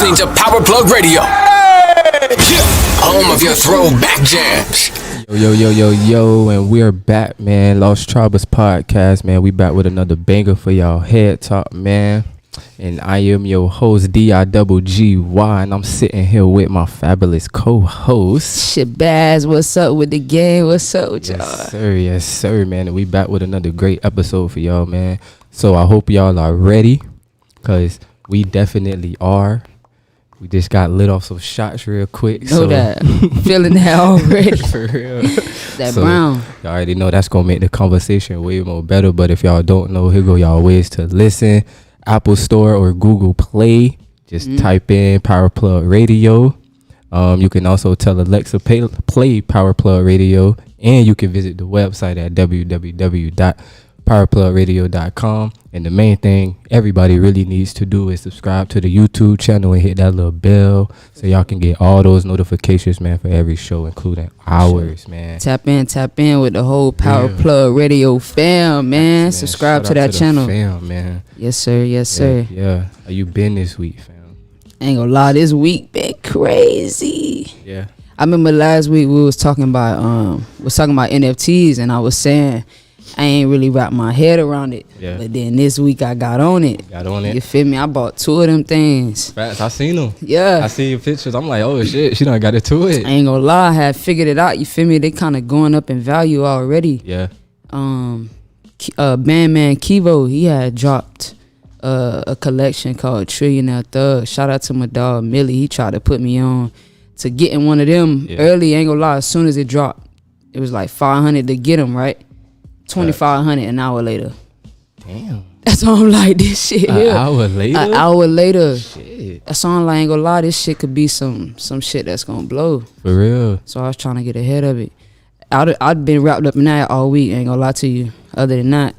listening to Power Plug Radio, home of your throwback jams. Yo, and we're back, man. Lost Tribals podcast, man. We back with another banger for y'all head top, man. And I am your host, DIGGY, and I'm sitting here with my fabulous co-host, Shabazz. What's up with the game? What's up with y'all? Yes, sir, man. And we back with another great episode for y'all, man. So I hope y'all are ready, because we definitely are. We just got lit off some shots real quick. That. Feeling that already. For real. That brown. Y'all already know that's going to make the conversation way more better. But if y'all don't know, here go y'all ways to listen. Apple Store or Google Play. Just type in Power Plug Radio. You can also tell Alexa play Power Plug Radio. And you can visit the website at www.powerplugradio.com. And the main thing everybody really needs to do is subscribe to the YouTube channel and hit that little bell so y'all can get all those notifications, man, for every show, including ours, man. Tap in with the whole Power Plug Radio fam, man. Subscribe to that channel. Fam, man. Yes, sir. Yeah. How you been this week, fam? Ain't gonna lie, this week been crazy. Yeah. I remember last week we was talking about NFTs, and I was saying I ain't really wrapped my head around it. Yeah. But then this week I got on it. You feel me? I bought 2 of them things. Facts. I seen them. Yeah. I seen your pictures. I'm like, oh shit, she done got it to it. I ain't gonna lie, I had figured it out. You feel me? They kind of going up in value already. Yeah. Bandman Kivo, he had dropped a collection called Trillionaire Thug. Shout out to my dog Millie. He tried to put me on to getting one of them early. Ain't gonna lie, as soon as it dropped, it was like $500 to get them, right? $2,500 an hour later. Damn. That's why I'm like, this shit here. An hour later? Shit. That's why I'm like, ain't gonna lie, this shit could be some shit that's gonna blow. For real. So I was trying to get ahead of it. I'd been wrapped up in that all week, ain't gonna lie to you. Other than that,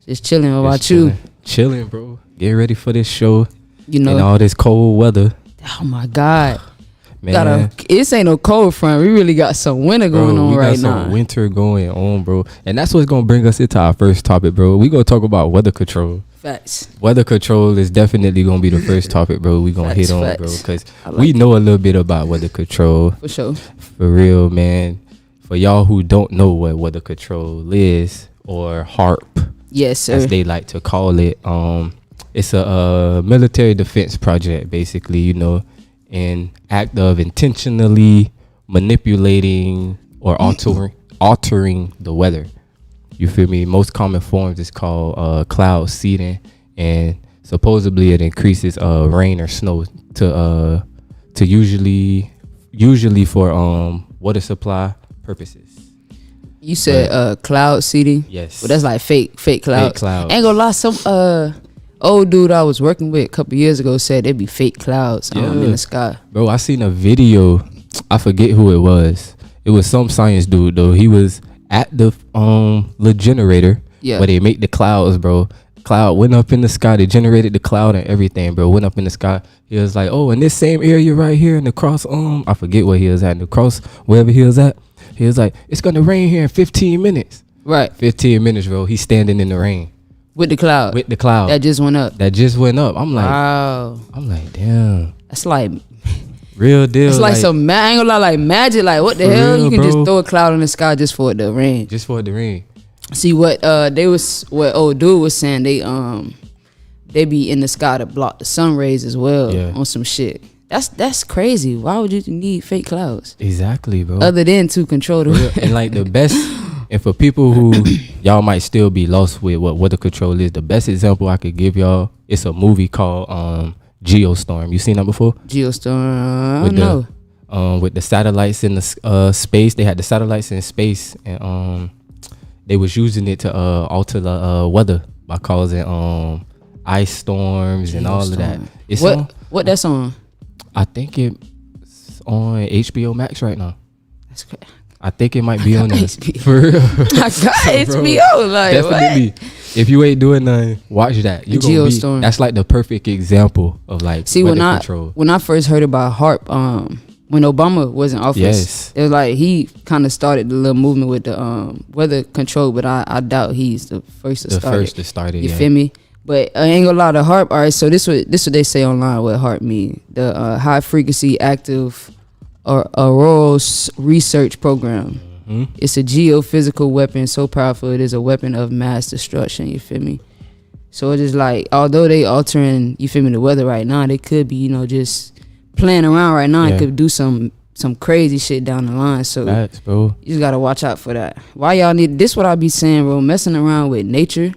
just chilling. What about you? Chilling, bro. Get ready for this show. You know. And all this cold weather. Oh my God. Man. This ain't no cold front. We really got some winter going on right now. Some winter going on, bro. And that's what's going to bring us into our first topic, bro. We going to talk about weather control. Facts. Weather control is definitely going to be the first topic, bro. We going to hit on, bro. Because we know a little bit about weather control. For sure. For real, man. For y'all who don't know what weather control is, or HARP. Yes, sir. As they like to call it. It's a military defense project, basically, you know. An act of intentionally manipulating or altering the weather. You feel me? Most common forms is called cloud seeding, and supposedly it increases rain or snow to usually for water supply purposes. You said cloud seeding? Yes. Well, that's like fake clouds. Fake clouds. Ain't gonna lie, some old dude I was working with a couple years ago said there'd be fake clouds in the sky. Bro, I seen a video. I forget who it was. It was some science dude though. He was at the little generator where they make the clouds, bro. Cloud went up in the sky. They generated the cloud and everything, bro. Went up in the sky. He was like, oh, in this same area right here in the cross, I forget where he was at, in the cross, wherever he was at. He was like, it's gonna rain here in 15 minutes. Right. 15 minutes, bro. He's standing in the rain. With the cloud. That just went up. I'm like, wow. I'm like, damn. That's like real deal. It's like some I ain't gonna lie, like magic. Like what the hell? Real, you can bro. just throw a cloud in the sky just for it to rain. See what what old dude was saying, they be in the sky to block the sun rays as well on some shit. That's crazy. Why would you need fake clouds? Exactly, bro. Other than to control the weather. And like the best, and for people who y'all might still be lost with what weather control is, the best example I could give y'all, it's a movie called Geostorm. You seen that before? Geostorm. I don't know. With the satellites in the space, they had the satellites in space, and they was using it to alter the weather by causing ice storms and all of that. It's what that's on? I think it's on HBO Max right now. That's crazy. I think it might be on there. For real. I got HBO. Like, definitely. What? If you ain't doing nothing, watch that. Geostorm. That's like the perfect example of like weather control. When I first heard about HARP, when Obama was in office, it was like he kind of started the little movement with the weather control, but I doubt he's the first to start it. You feel me? But I ain't gonna lie, the HARP. All right, so this what they say online. What HARP mean? The high frequency active or auroral research program. It's a geophysical weapon so powerful it is a weapon of mass destruction. You feel me? So it's just like, although they altering, you feel me, the weather right now, they could be, you know, just playing around right now and could do some crazy shit down the line. So Facts, bro. you just gotta watch out for that. Why y'all need this? What I be saying, bro. Messing around with nature,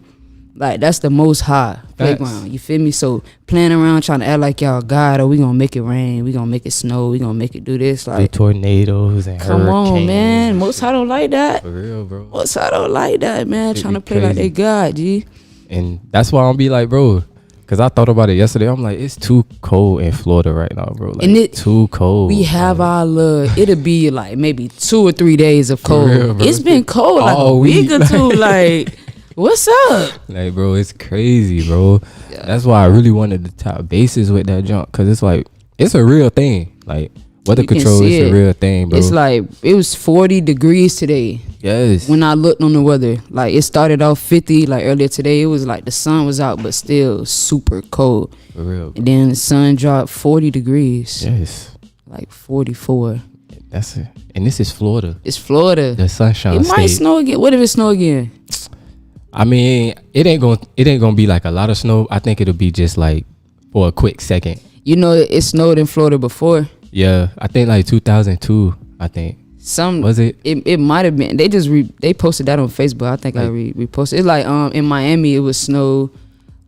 like that's the most high playground. You feel me? So playing around trying to act like y'all God, or we gonna make it rain, we gonna make it snow, we gonna make it do this. Like the tornadoes and come on, man. Most High don't like that. For real, bro. Most High don't like that, man. It'd Trying be to play like crazy. they God, G. And that's why I'm be like, bro, because I thought about it yesterday. I'm like, it's too cold in Florida right now, bro. Like, And it too cold. We have like, our little. It'll be like maybe 2 or 3 days of cold. real, bro. It's been cold like All a week week, or two. Like, what's up? Like, bro, it's crazy, bro. Yeah. That's why I really wanted to top bases with that junk, because it's like, it's a real thing. Like, weather You can control see is it. a real thing, bro. It's like it was 40 degrees today. Yes. When I looked on the weather, like it started off 50. Like earlier today, it was like the sun was out, but still super cold. For real. And then the sun dropped 40 degrees, Yes. like 44. That's it. And this is Florida. It's Florida. The sunshine It might state. snow again. What if it snow again? I mean, it ain't gonna be like a lot of snow. I think it'll be just like for a quick second. You know, it snowed in Florida before. Yeah, I think like 2002. I think was it? It might have been. They just they posted that on Facebook. I think I reposted. It's like in Miami it was snow.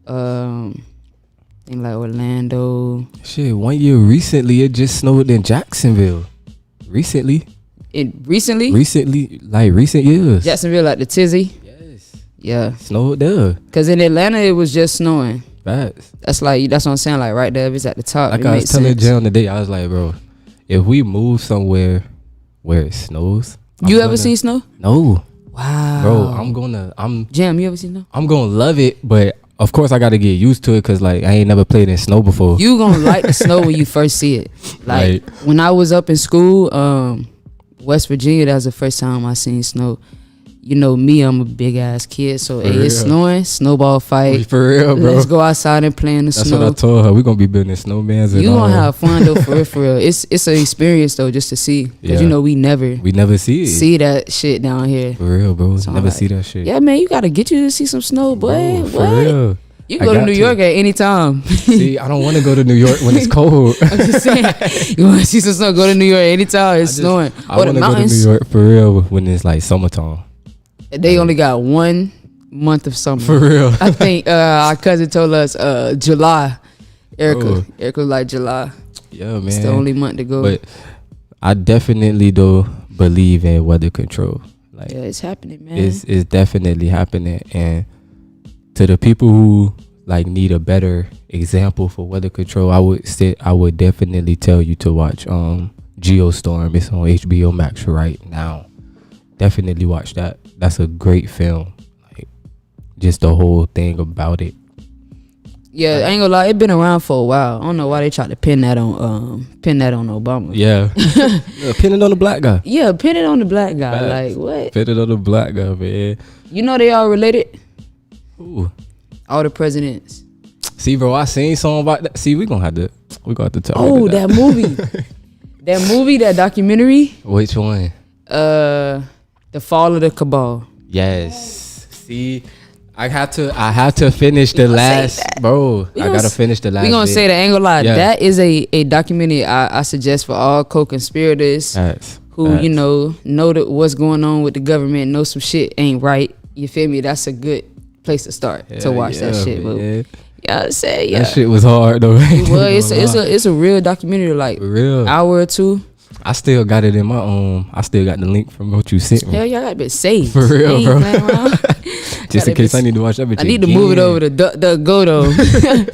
In like Orlando. Shit, 1 year recently it just snowed in Jacksonville. Recently, like recent years. Jacksonville, like the tizzy. Yes. Yeah, Snowed there. cause in Atlanta it was just snowing. Facts. That's what I'm saying. Like right there, if it's at the top. Like it I was makes telling sense. Jay on the day, I was like, bro, if we move somewhere where it snows, You ever seen snow? No, Wow, bro. I'm Jam. You ever seen snow? I'm gonna love it, but of course I gotta get used to it because like I ain't never played in snow before. You gonna like the snow when you first see it. Like when I was up in school, West Virginia, that was the first time I seen snow. You know me, I'm a big ass kid, so hey, it's snowing, snowball fight. For real, bro. Let's go outside and play in the That's snow. what I told her. We gonna be building snowmans. You gonna have fun though, for real. It's an experience though, just to see, cause you know we never see it. see that shit down here. For real, bro. So never like, see that shit. Yeah, man, you gotta get you to see some snow, boy. Bro, for What? real. You can go to New York at any time. See, I don't want to go to New York when it's cold. I'm just saying, you want to see some snow? Go to New York anytime. It's snowing. I Or want the to go to New mountains. York for real when it's like summertime. They only got 1 month of summer. For real. I think our cousin told us July. Erica was like July. Yeah, man. It's the only month to go. But I definitely do believe in weather control. Like, yeah, it's happening, man. it's definitely happening. And to the people who like need a better example for weather control, I would definitely tell you to watch Geostorm. It's on HBO Max right now. Definitely watch that. That's a great film. Like, just the whole thing about it. Yeah, I ain't gonna lie, it been around for a while. I don't know why they tried to pin that on Obama. Yeah. Pin it on the black guy. Yeah, pin it on the black guy. Facts. Like what? Pin it on the black guy, man. You know they all related? Ooh. All the presidents. See, bro, I seen something about that. See, we gonna have to talk Oh, about that movie. that documentary. Which one? The Fall of the Cabal. Yes. See, I have to finish the last, bro. I gotta finish the last. We gonna bit. say that, ain't gonna lie. Yeah. That is a documentary I suggest for all co-conspirators who you know that what's going on with the government, know some shit ain't right. You feel me? That's a good place to start to watch that shit. But yeah, I say yeah. That shit was hard though. It's a real documentary, like For real. hour or two. I still got it in my I still got the link from what you sent me. Hell yeah, I got a bit saved. For real, Ain't bro. playing around. Just in case I need to watch that bitch I need to move it over to DuckDuckGo though.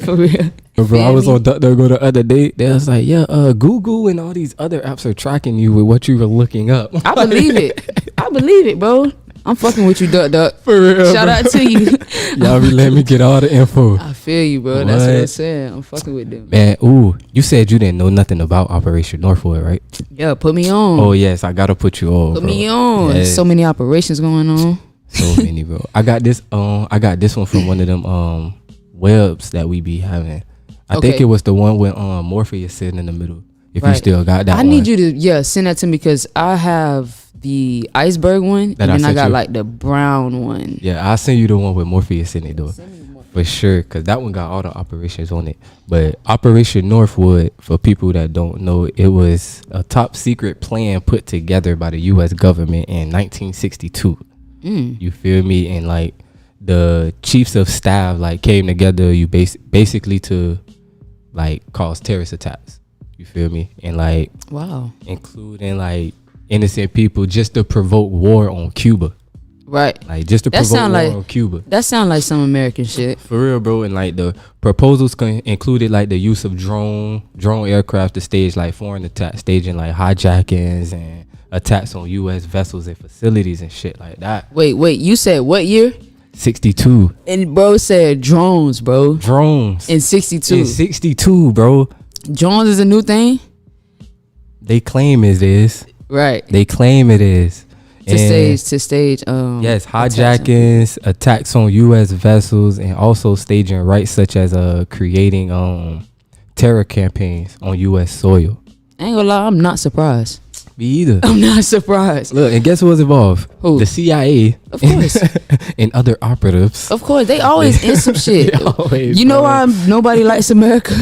For real. Bro, I was on DuckDuckGo the other day. They was like, yeah, Google and all these other apps are tracking you with what you were looking up. I believe it, bro. I'm fucking with you, Duck. For real. Shout out to you. Y'all be letting me get all the info. I feel you, bro. That's what I'm saying. I'm fucking with them. Man, ooh, you said you didn't know nothing about Operation Northwood, right? Yeah, put me on. Oh yes, I gotta put you on. Put bro. me on. Yes. So many operations going on. So many, bro. I got this one from one of them webs that we be having. I think it was the one with Morpheus sitting in the middle. If you still got that, I need you to send that to me because I have the iceberg one, and then I got like the brown one. Yeah, I'll send you the one with Morpheus in it though, for sure, because that one got all the operations on it. But Operation Northwood, for people that don't know, it was a top secret plan put together by the U.S. government in 1962. You feel me? And like the chiefs of staff like came together, basically to like cause terrorist attacks. You feel me? And like including like innocent people just to provoke war on Cuba. Right. Like just to provoke war on Cuba. That sound like some American shit. For real, bro. And like the proposals included like the use of drone aircraft to stage like foreign attacks, staging like hijackings and attacks on U.S. vessels and facilities and shit like that. Wait, you said what year? 62. And bro said drones, bro. Drones. In 62. In 62, bro. Drones is a new thing? They claim it is. Right. They claim it is. To stage. Yes, hijackings, attacks on U.S. vessels, and also staging rights such as creating terror campaigns on U.S. soil. I ain't gonna lie, I'm not surprised. Me either. I'm not surprised. Look, and guess who was involved? Who? The CIA. Of course. And other operatives. Of course, they always in some shit. You know why nobody likes America?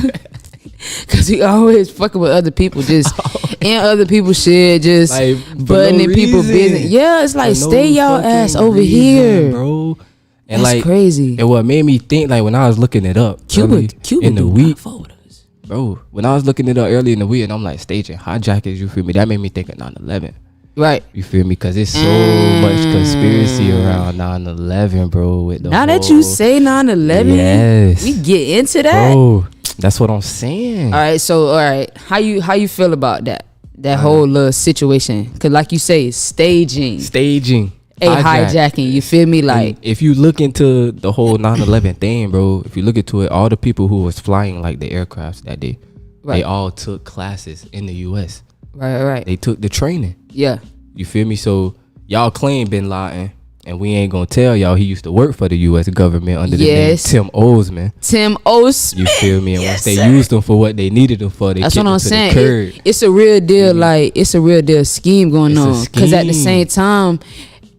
Because we always fucking with other people, just in other people's shit, just like, butting in people's business. Yeah, it's like, stay y'all ass over here, bro. And that's like crazy. And what made me think, like when I was looking it up, Cuba in the week, bro. When I was looking it up early in the week, and I'm like staging hijackers, you feel me? That made me think of 9/11. Right. You feel me? Because it's so much conspiracy around 9/11, bro. With the that you say 9/11, yes, we get into that, bro. That's what I'm saying. All right. How you feel about that whole little situation? Cause like you say, staging, hijacking. You feel me? Like, and if you look into the whole 9/11 thing, bro. If you look into it, all the people who was flying like the aircrafts that day, they all took classes in the U.S. Right. They took the training. Yeah. You feel me? So y'all claim Bin Laden. And we ain't gonna tell y'all he used to work for the U.S. government under the name Tim Osman. Tim Os. You feel me? And once they used him for what they needed him for, they that's kicked what I'm him to saying. the curb. It's a real deal. Like, it's a real deal scheme going on. Because at the same time,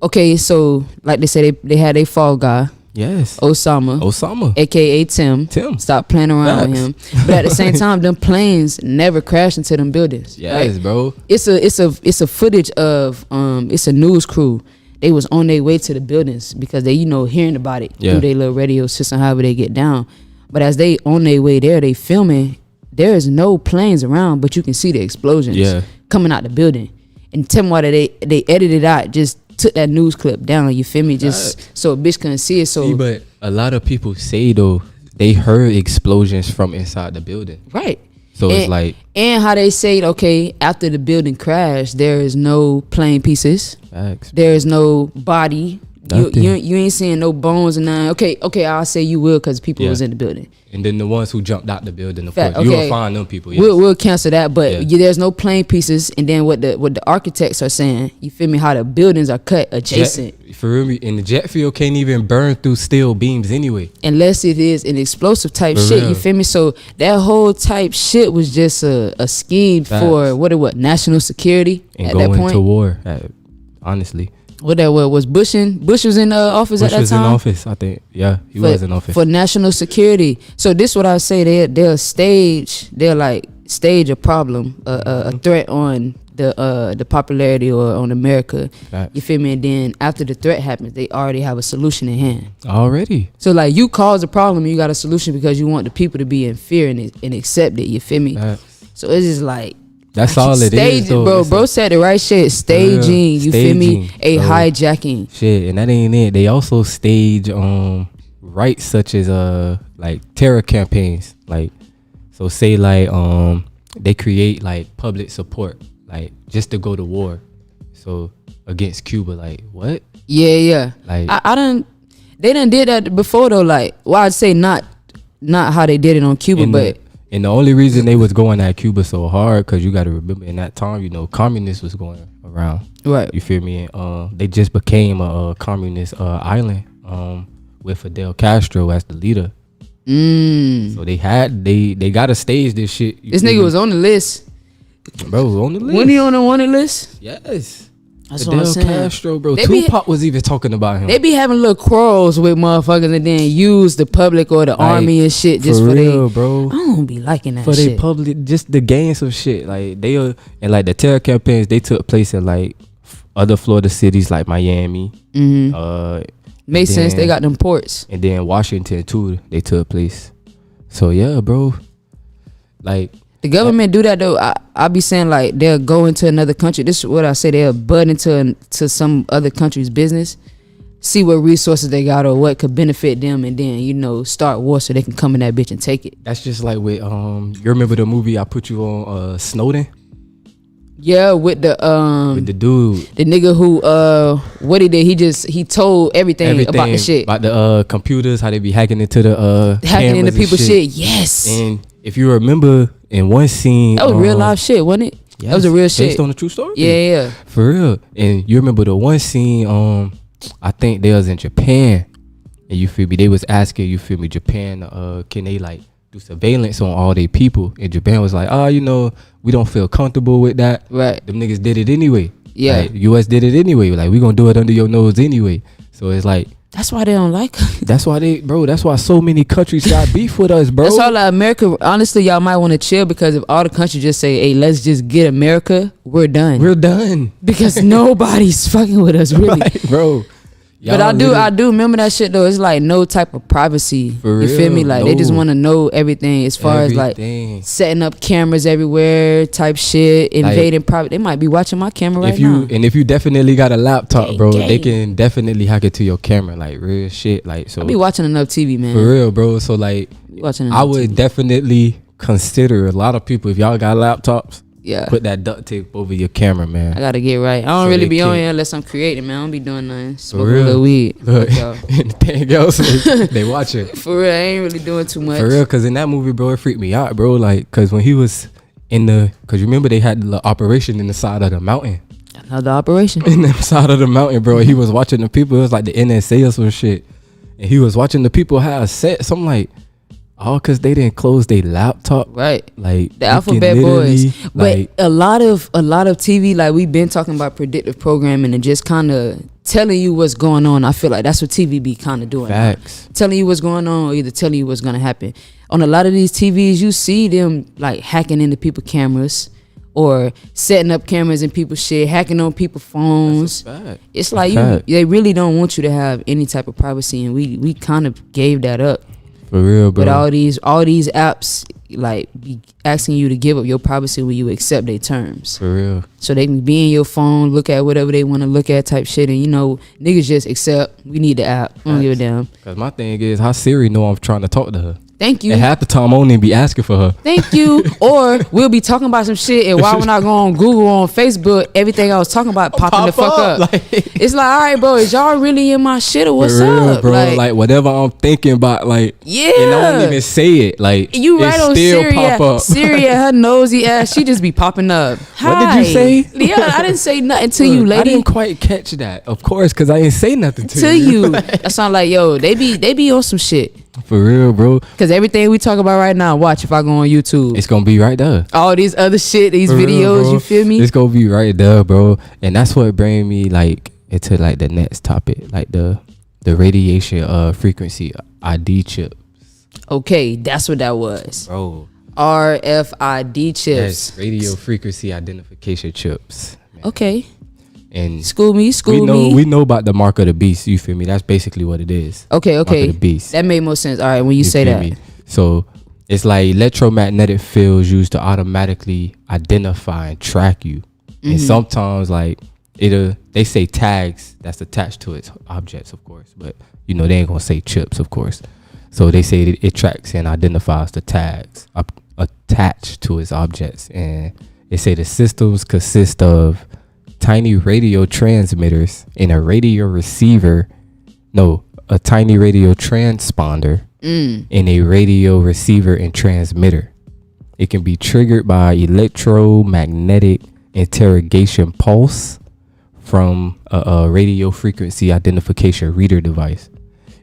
okay, so like they said, they had a fall guy. Yes. Osama. AKA Tim. Stop playing around with him. But at the same time, them planes never crashed into them buildings. Yes, right? Bro. It's a footage of it's a news crew. They was on their way to the buildings because they, hearing about it through their little radio system, however they get down. But as they on their way there, they filming. There is no planes around, but you can see the explosions coming out the building. And tell me why they edited out, just took that news clip down. You feel me? Just so a bitch couldn't see it. So, but a lot of people say though they heard explosions from inside the building. Right. So it's like, and how they say, okay, after the building crashed, there is no plane pieces. Facts. There is no body. You ain't seeing no bones and nothing. Okay, I'll say you will because people was in the building. And then the ones who jumped out the building, of course, you will find them people. Yes. We'll cancel that, but there's no plane pieces. And then what the architects are saying, you feel me? How the buildings are cut adjacent. For real, and the jet fuel can't even burn through steel beams anyway, unless it is an explosive type shit. You feel me? So that whole type shit was just a scheme for what national security and at going that point. To war. Honestly. What that was Bush was in office at that time? Bush was in office, I think. Yeah, he was in office. For national security. So this what I say, they'll stage a problem, a threat on the popularity or on America. Right. You feel me? And then after the threat happens, they already have a solution in hand. Already. So like you cause a problem and you got a solution because you want the people to be in fear and accept it. You feel me? Right. So it's just like, that's all it is, though. Bro said the right shit. Staging, you feel me? Hijacking. Shit, and that ain't it. They also stage rights such as like terror campaigns. Like, so say like they create like public support, like just to go to war. So against Cuba, like what? Yeah. Like they done did that before though. Like, well, I'd say not how they did it on Cuba, but. And the only reason they was going at Cuba so hard, because you got to remember in that time, communists was going around. Right. You feel me? They just became a communist island with Fidel Castro as the leader. So they gotta stage this shit. This nigga was on the list. Bro, on the list. When he on the wanted list? Yes. That's what I'm Fidel saying. Castro, bro. They Tupac was even talking about him. They be having little quarrels with motherfuckers and then use the public or the army and shit just for real, they. bro. I don't be liking that For shit. they public, just the gain some shit. Like they are, and like the terror campaigns, they took place in like other Florida cities like Miami. Makes sense. They got them ports. And then Washington too. They took place. So yeah, bro. Like the government do that though. I be saying like they'll go into another country. This is what I say. They'll butt into some other country's business, see what resources they got or what could benefit them, and then start war so they can come in that bitch and take it. that's just like with you remember the movie I put you on, Snowden? Yeah, with the dude, the nigga who what he did, he told everything about the shit, about the computers, how they be hacking into the hacking into cameras and people's shit. Yes, and if you remember in one scene, that was real life shit, wasn't it? yes, that was a real shit based on a true story. Yeah, for real. And you remember the one scene, I think they was in Japan, and you feel me, they was asking, you feel me, Japan, can they like do surveillance on all their people? And Japan was like, we don't feel comfortable with that. Right. Them niggas did it anyway. Yeah. Like, US did it anyway. Like, we gonna do it under your nose anyway. So it's like, that's why they don't like us. that's why so many countries got beef with us, bro. That's why like America, honestly, y'all might want to chill, because if all the countries just say, hey, let's just get America, we're done. We're done. Because nobody's fucking with us, really. Right, bro. But I do remember that shit though. It's like no type of privacy. For you feel real, me? Like they just want to know everything as far as like Everything. setting up cameras everywhere type shit, invading private. They might be watching my camera right now. And if you definitely got a laptop, Gang, bro, gang. they can definitely hack it to your camera, like real shit. Like, so I be watching enough TV, man. for real, bro. So like, Be watching enough I would TV. definitely consider a lot of people, if y'all got laptops, Yeah. put that duct tape over your camera, man. I gotta get right. I don't So really they be on can't- here unless I'm creating, man. I don't be doing nothing. Smoking a real. little weed. Look, Fuck y'all. anything else, they watch it. For real, I ain't really doing too much. For real, cause in that movie, bro, it freaked me out, bro. Like, cause when he was cause you remember they had the operation in the side of the mountain. Another operation. In the side of the mountain, bro. He was watching the people. It was like the NSA or some shit. And he was watching the people have sex. I'm like, cause they didn't close their laptop. Right. Like The you alphabet can boys. literally, But like, a lot of TV, like we've been talking about predictive programming and just kind of telling you what's going on. I feel like that's what TV be kind of doing. facts. Telling you what's going on, or either telling you what's gonna happen. On a lot of these TVs, you see them like hacking into people's cameras or setting up cameras in people's shit, hacking on people's phones. Fact. It's like fact. they really don't want you to have any type of privacy, and we kind of gave that up. For real, bro. But all these apps like be asking you to give up your privacy when you accept their terms. For real. So they can be in your phone, look at whatever they want to look at type shit, and niggas just accept. We need the app. I don't give a damn. Cause my thing is, how Siri know I'm trying to talk to her? Thank you. And half the time I don't even be asking for her. Thank you. Or we'll be talking about some shit, and while we're not going on Google or on Facebook, everything I was talking about popping the fuck up. Like, It's like, all right, bro, is y'all really in my shit or what's for real, up? bro. Like whatever I'm thinking about, like, yeah. and I don't even say it. Like, You it right on still Siri. pop up. Siri at her nosy ass, she just be popping up. What did you say? Yeah, I didn't say nothing to you, Look, I lady. didn't quite catch that, of course, cause I ain't say nothing to To you. you. That sound like, yo, they be on some shit. For real, bro. Cause everything we talk about right now, watch if I go on YouTube. It's gonna be right there. All these other shit, these For real, videos, bro. you feel me? It's gonna be right there, bro. And that's what bring me like into like the next topic, like the radiation frequency ID chip, Okay, that's what that was. bro. RFID chips. Yes, radio frequency identification chips. Okay. And School me. we know about the mark of the beast. You feel me? That's basically what it is. Okay, Mark of okay. the beast. That made more sense. All right, when you say feel that. me? So it's like electromagnetic fields used to automatically identify and track you. Mm-hmm. And sometimes like they say tags that's attached to its objects, of course, but they ain't gonna say chips, of course. So they say it tracks and identifies the tags attached to its objects, and they say the systems consist of tiny radio transmitters and a radio receiver. No, a tiny radio transponder and a radio receiver and transmitter. It can be triggered by electromagnetic interrogation pulse from a radio frequency identification reader device.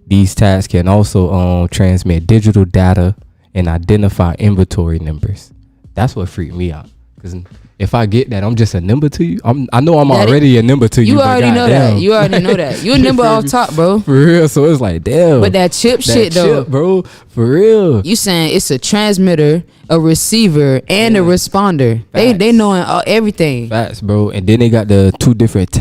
These tags can also transmit digital data and identify inventory numbers. That's what freaked me out. Because if I get that, I'm just a number to you. I know I'm already a number to you. You already know that. You already know that. You a number off top, bro. For real. So it's like, damn. But that chip shit though, bro. For real. You saying it's a transmitter, a receiver, and a responder. Facts. They knowing everything. Facts, bro. And then they got the two different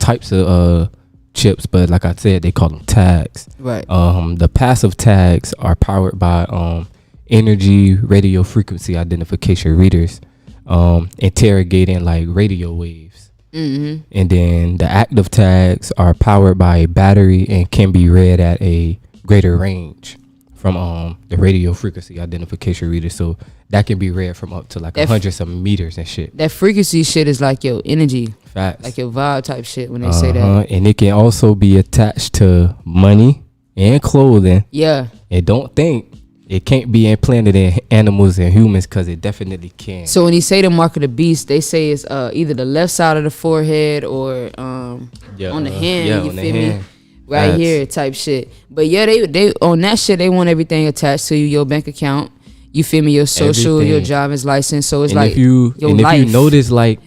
types of chips, but like I said, they call them tags. Right. The passive tags are powered by energy radio frequency identification readers, interrogating like radio waves. Mm-hmm. And then the active tags are powered by a battery and can be read at a greater range from the radio frequency identification reader. So that can be read from up to like 100-some meters and shit. That frequency shit is like your energy. Facts. Like your vibe type shit when they say that. And it can also be attached to money and clothing. Yeah. And don't think it can't be implanted in animals and humans, because it definitely can. So when you say the mark of the beast, they say it's either the left side of the forehead or on the hand. You feel me? Right here type shit. But yeah, they on that shit, they want everything attached to you, your bank account. You feel me? Your social, everything. Your driver's license. So it's like if you notice, like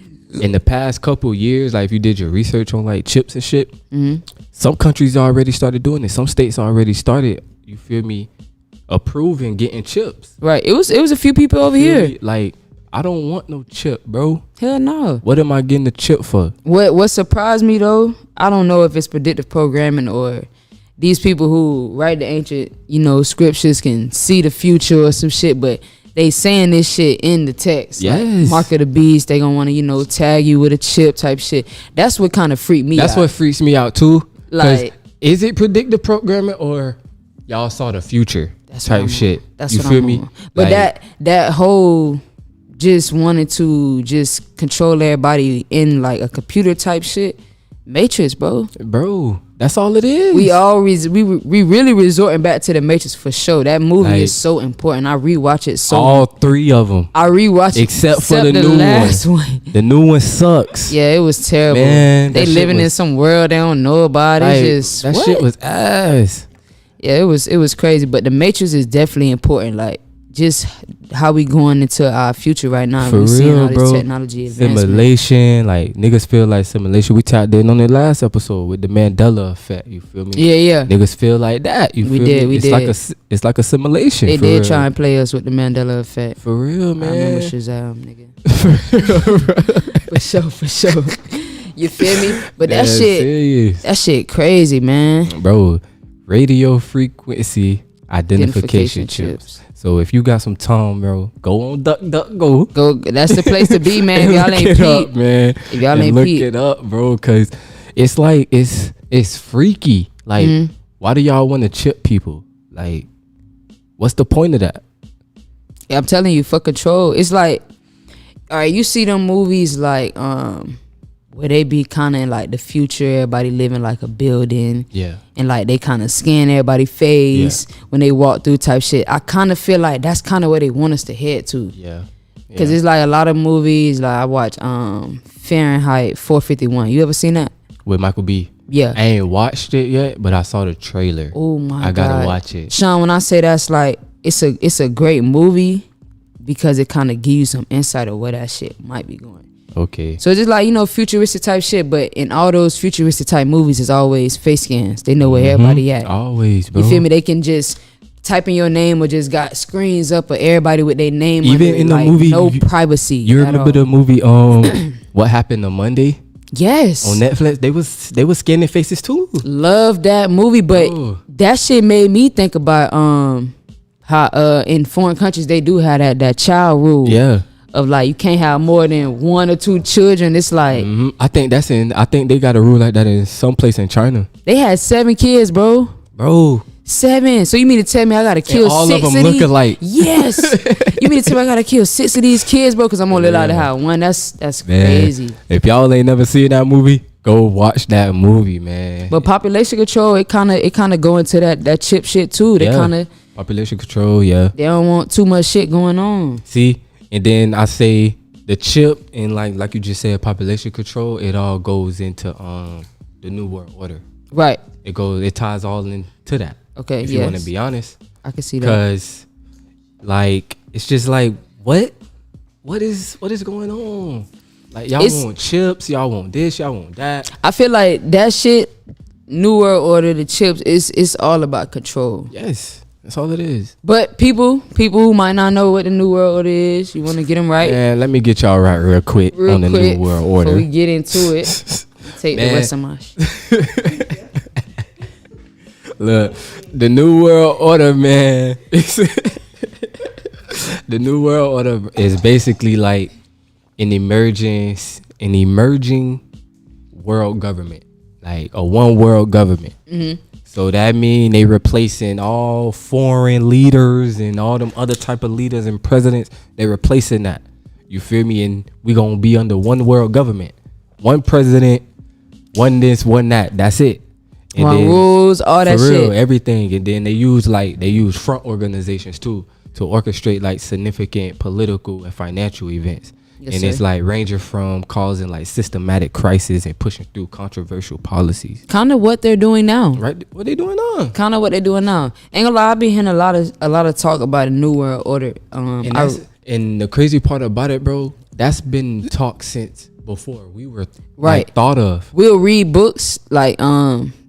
in the past couple years, like if you did your research on like chips and shit, some countries already started doing it. Some states already started. You feel me? Approving getting chips. Right. It was a few people over here. Me? Like, I don't want no chip, bro. Hell no. What am I getting the chip for? What surprised me though, I don't know if it's predictive programming or these people who write the ancient, scriptures can see the future or some shit, but they saying this shit in the text. Yes. Like, mark of the beast, they gonna want to, tag you with a chip type shit. That's what kind of freaked me out. That's what freaks me out too. Like, is it predictive programming or y'all saw the future type shit? That's you what feel I'm me? on. But like, that whole just wanted to just control everybody in like a computer type shit, Matrix, bro. That's all it is. We really resorting back to the Matrix for sure. That movie is so important. I rewatch it all 3 of them. I rewatch it except for the new last one. The new one sucks. Yeah, it was terrible. Man, they living in some world they don't know about. That shit was ass. Yeah, it was crazy. But the Matrix is definitely important. Like, just how we going into our future right now. For we real, seeing all this bro. technology advancement. Simulation, like niggas feel like simulation. We tapped in on the last episode with the Mandela effect. You feel me? Yeah. Niggas feel like that. You feel me? It's like a simulation. They did try and play us with the Mandela effect. For real, man. I remember Shazam, nigga. For sure. You feel me? But that shit crazy, man. Bro, radio frequency identification chips. So if you got some time, bro, go on DuckDuckGo. Go. That's the place to be, man. If y'all ain't peep, man. If y'all ain't look it up, bro, because it's like it's freaky. Like, why do y'all want to chip people? Like, what's the point of that? Yeah, I'm telling you, for control. It's like, all right, you see them movies like where they be kind of in like the future, everybody living like a building. Yeah. And like they kind of scan everybody's face when they walk through type shit. I kind of feel like that's kind of where they want us to head to. Yeah. Cause it's like a lot of movies. Like I watch Fahrenheit 451. You ever seen that? With Michael B. Yeah. I ain't watched it yet, but I saw the trailer. Oh my God. I gotta watch it. Sean, when I say that's like it's a great movie because it kind of gives you some insight of where that shit might be going. Okay. So it's just like, futuristic type shit, but in all those futuristic type movies, it's always face scans. They know where everybody at. Always, bro. You feel me? They can just type in your name or just got screens up of everybody with their name. Even in the movie, no privacy. You remember the movie What Happened on Monday? Yes. On Netflix, they was scanning faces too. Love that movie, but that shit made me think about how in foreign countries they do have that child rule. Yeah. Of like you can't have more than 1 or 2 children. It's like I think they got a rule like that in some place in China. They had 7 kids, bro. 7. So you mean to tell me I gotta kill all 6 of them look alike? Yes. You mean to tell me I gotta kill 6 of these kids, bro? Because I'm only allowed to have 1. That's crazy. If y'all ain't never seen that movie, go watch that movie, man. But population control, it kind of go into that chip shit too. They kind of population control. Yeah. They don't want too much shit going on. See. And then I say the chip and like you just said, population control, it all goes into the New World Order. Right. It ties all into that. Okay. If you want to be honest, I can see that. because like it's just like what is going on? Like y'all want chips, y'all want this, y'all want that. I feel like that shit, New World Order, the chips, it's all about control. Yes, that's all it is. But people who might not know what the New World Order is, you want to get them right. Man, let me get y'all right real quick on the New World Order. Before we get into it, take the rest of my shit. Look, the New World Order, man. The New World Order is basically like an emerging world government, like a one world government. Mm-hmm. So that mean they replacing all foreign leaders and all them other type of leaders and presidents. They replacing that. You feel me? And we gonna be under one world government, one president, one this, one that. That's it. And one rules, all that shit, everything. And then they use front organizations too to orchestrate like significant political and financial events. Yes, and sir. It's like ranging from causing like systematic crisis and pushing through controversial policies. Kind of what they're doing now, right? What they doing now? Kind of what they're doing now. Ain't gonna lie, I've been hearing a lot of talk about the New World Order. And the crazy part about it, bro, that's been talked since before we were right thought of. We'll read books like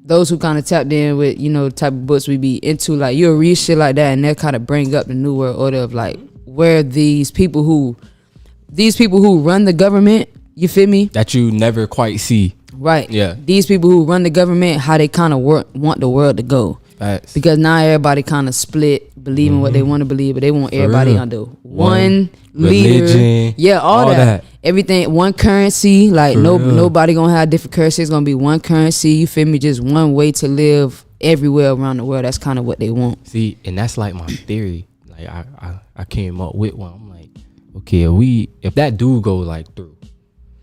those who kind of tapped in with, you know, the type of books we be into, like you'll read shit like that and they'll kind of bring up the New World Order of like where these people who run the government, you feel me? That you never quite see. Right. Yeah. These people who run the government, how they kind of want the world to go. Facts. Because now everybody kind of split, believing what they want to believe, but they want everybody under one leader. Religion, yeah, all that. Everything, one currency. Like nobody gonna have different currency. It's gonna be one currency. You feel me? Just one way to live everywhere around the world. That's kind of what they want. See, and that's like my theory. Like I came up with one. I'm like, okay, if that do go like through,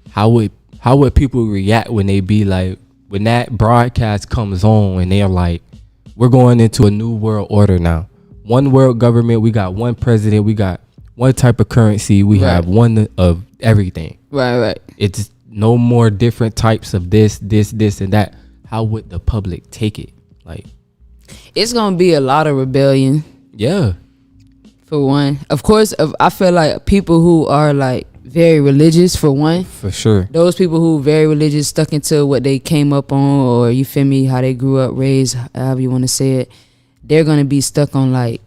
how would people react when they be like, when that broadcast comes on and they're like, we're going into a new world order now. One world government. We got one president. We got one type of currency. We have one of everything. Right. It's no more different types of this, and that. How would the public take it? Like, it's gonna be a lot of rebellion. Yeah. For one, of course, I feel like people who are like very religious, for one. For sure. Those people who very religious, stuck into what they came up on, or you feel me, how they grew up, raised, however you want to say it, they're going to be stuck on like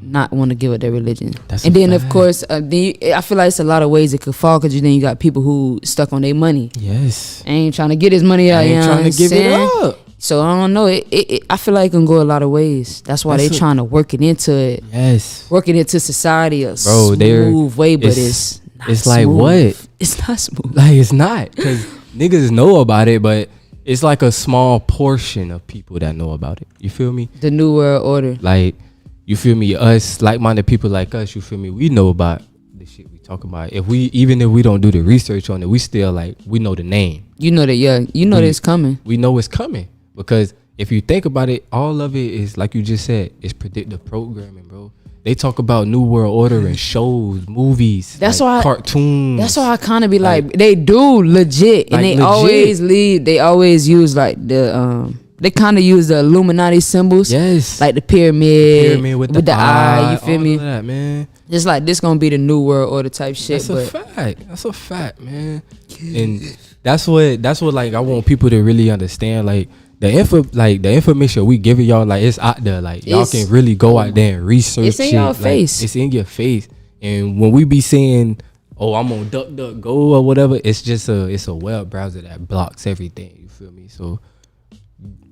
not want to give up their religion. And then of course, I feel like it's a lot of ways it could fall, because then you got people who stuck on their money. Yes. Ain't trying to get his money out. Ain't trying to give it up. So I don't know. I feel like it can go a lot of ways. That's why they trying to work it into it. Yes. Work it into society a smooth way, but it's not it's smooth. Like what? It's not smooth. Like it's not, because niggas know about it, but it's like a small portion of people that know about it. You feel me? The New World Order. Like, you feel me? Us like-minded people like us, you feel me? We know about the shit we talk about. Even if we don't do the research on it, we still like, we know the name. You know that, yeah. You know that it's coming. We know it's coming, because if you think about it, all of it is, like you just said, it's predictive programming, bro. They talk about New World Order in shows, movies, that's like why cartoons. That's why I kind of be like, they do legit, and they always use like the they kind of use the Illuminati symbols. Yes, like the pyramid with the eye. You feel me? Of that, man. Just like this gonna be the New World Order type shit. That's a fact, man. And that's what like I want people to really understand. Like the information we giving y'all, like it's out there. Like y'all can really go out there and research. It's in your face. It's in your face. And when we be saying, "Oh, I'm on DuckDuckGo" or whatever," it's just a web browser that blocks everything. You feel me? So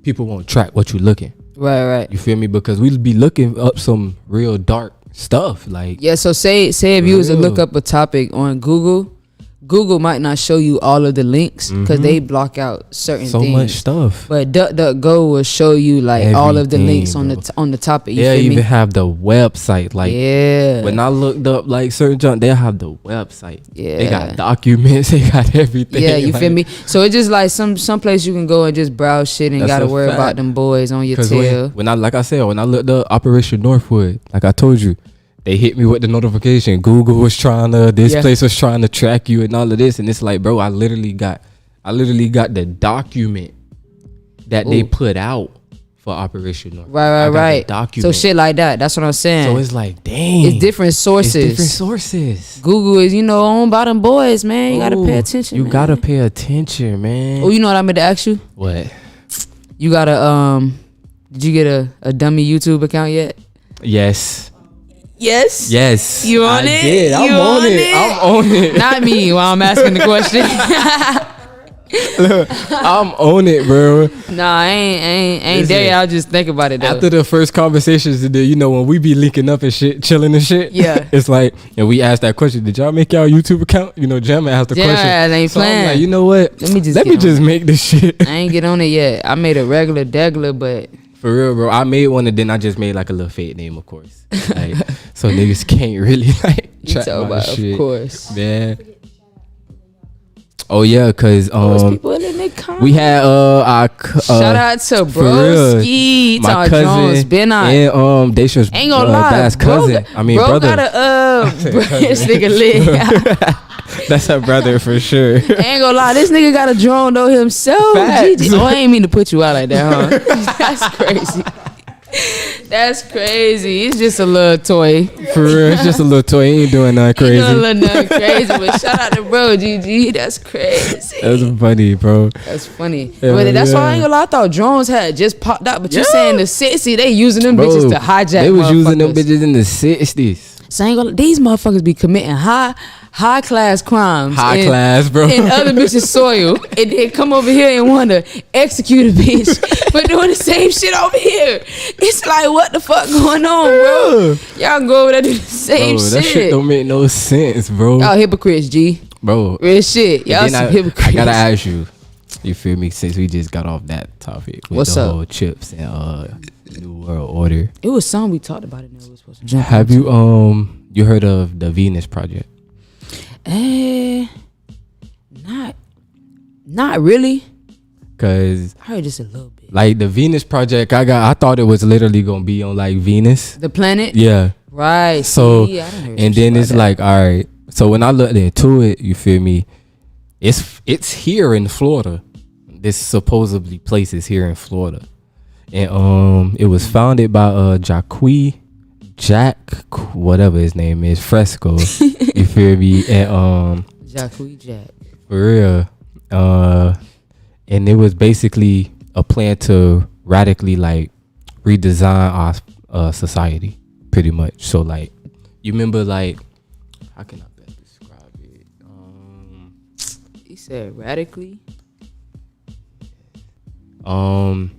people won't track what you're looking. Right. You feel me? Because we be looking up some real dark stuff. Like, yeah. So say if you was to look up a topic on Google might not show you all of the links, because they block out certain things. So much stuff. But DuckDuckGo will show you like everything, all of the links on the topic. You they feel even me? have the website. Like, yeah. When I looked up like certain junk, they have the website. Yeah. They got documents. They got everything. Yeah, you like, feel me? So it's just like some place you can go and just browse shit and gotta worry about them boys on your tail. When I looked up Operation Northwood, like I told you, they hit me with the notification. Google was trying to, place was trying to track you and all of this. And it's like, bro, I literally got the document that they put out for Operation Northwood. Right. So shit like that. That's what I'm saying. So it's like, dang. It's different sources. Google is, owned by them boys, man. You gotta pay attention. You man. gotta pay attention, man. Oh, you know what I meant to ask you? What? You gotta did you get a dummy YouTube account yet? Yes. You on it? Did. I'm on it. Not me while I'm asking the question. Look, I'm on it, bro. Nah, I ain't there yet. I'll just think about it though. After the first conversations, when we be linking up and shit, chilling and shit. Yeah. It's like, and we asked that question, did y'all make y'all YouTube account? Jam asked the question. Ain't so playing. I'm like, you know what? Let me just make this shit. I ain't get on it yet. I made a regular degular, but for real, bro. I made one and then I just made like a little fake name, of course. Like, so niggas can't really like track my shit. Of course. Man. Oh yeah, cause people in the comments. we had our shout out to Broski, my cousin Jones, Ben and Daisha's ain't gonna lie, best cousin. bro brother. Got a this nigga lit. That's her brother for sure. Ain't gonna lie, this nigga got a drone though himself. Facts. Oh, I ain't mean to put you out like that, huh? That's crazy. That's crazy. It's just a little toy. For real, it's just a little toy. He ain't doing nothing crazy. He doing nothing crazy, but shout out to bro, GG. That's crazy. That's funny, bro. That's funny. But that's why I ain't gonna lie. I thought drones had just popped out. But you're saying the 60s, they using them bitches to hijack. They was using them bitches in the 60s. So I ain't gonna, these motherfuckers be committing high class crimes. High class, bro. In other bitches' soil. And then come over here and wanna execute a bitch for doing the same shit over here. It's like, what the fuck going on, bro? Y'all go over there do the same shit. That shit don't make no sense, bro. Y'all hypocrites, G. Bro. Real shit. Y'all some hypocrites. I gotta ask you. You feel me? Since we just got off that topic with What's the up? whole chips and New World Order. It was something we talked about it. We were supposed to jump. Have you you heard of the Venus Project? Not really. Cause I heard just a little bit. Like the Venus Project, I thought it was literally gonna be on like Venus, the planet. Yeah. Right. So see, and then it's like, all right. So when I looked into it, you feel me? It's here in Florida. This supposedly place is here in Florida, and it was founded by Jack, whatever his name is, Fresco. You feel me? And Jack. for real. And it was basically a plan to radically like redesign our society, pretty much. So like, you remember like, how can I best describe it? He said radically. I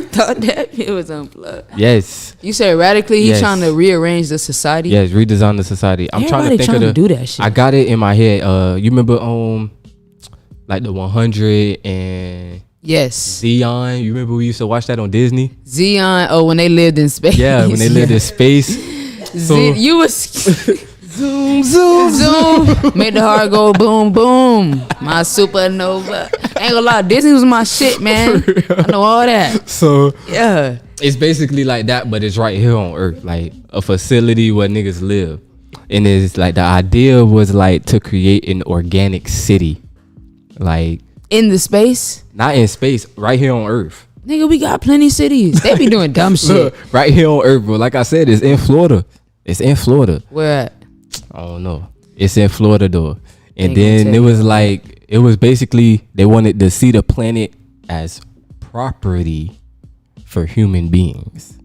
thought that it was unplugged. Yes. You said radically. He's trying to rearrange the society. Yes, redesign the society. I'm trying to think of do that shit. I got it in my head. You remember like the 100 and yes, Xeon? You remember we used to watch that on Disney? Xeon. Oh, when they lived in space. Yeah, when they lived in space. So you was zoom. Made the heart go boom boom. My supernova. Ain't gonna lie, Disney was my shit, man. I know all that. So yeah, it's basically like that, but it's right here on Earth, like a facility where niggas live. And it's like the idea was like to create an organic city, like in the space. Not in space, right here on Earth. Nigga, we got plenty cities. They be doing dumb shit. Look, right here on Earth, bro. Like I said, it's in Florida. It's in Florida. Where at? I don't know. It's in Florida though. And then it was like, it was basically, they wanted to see the planet as property for human beings.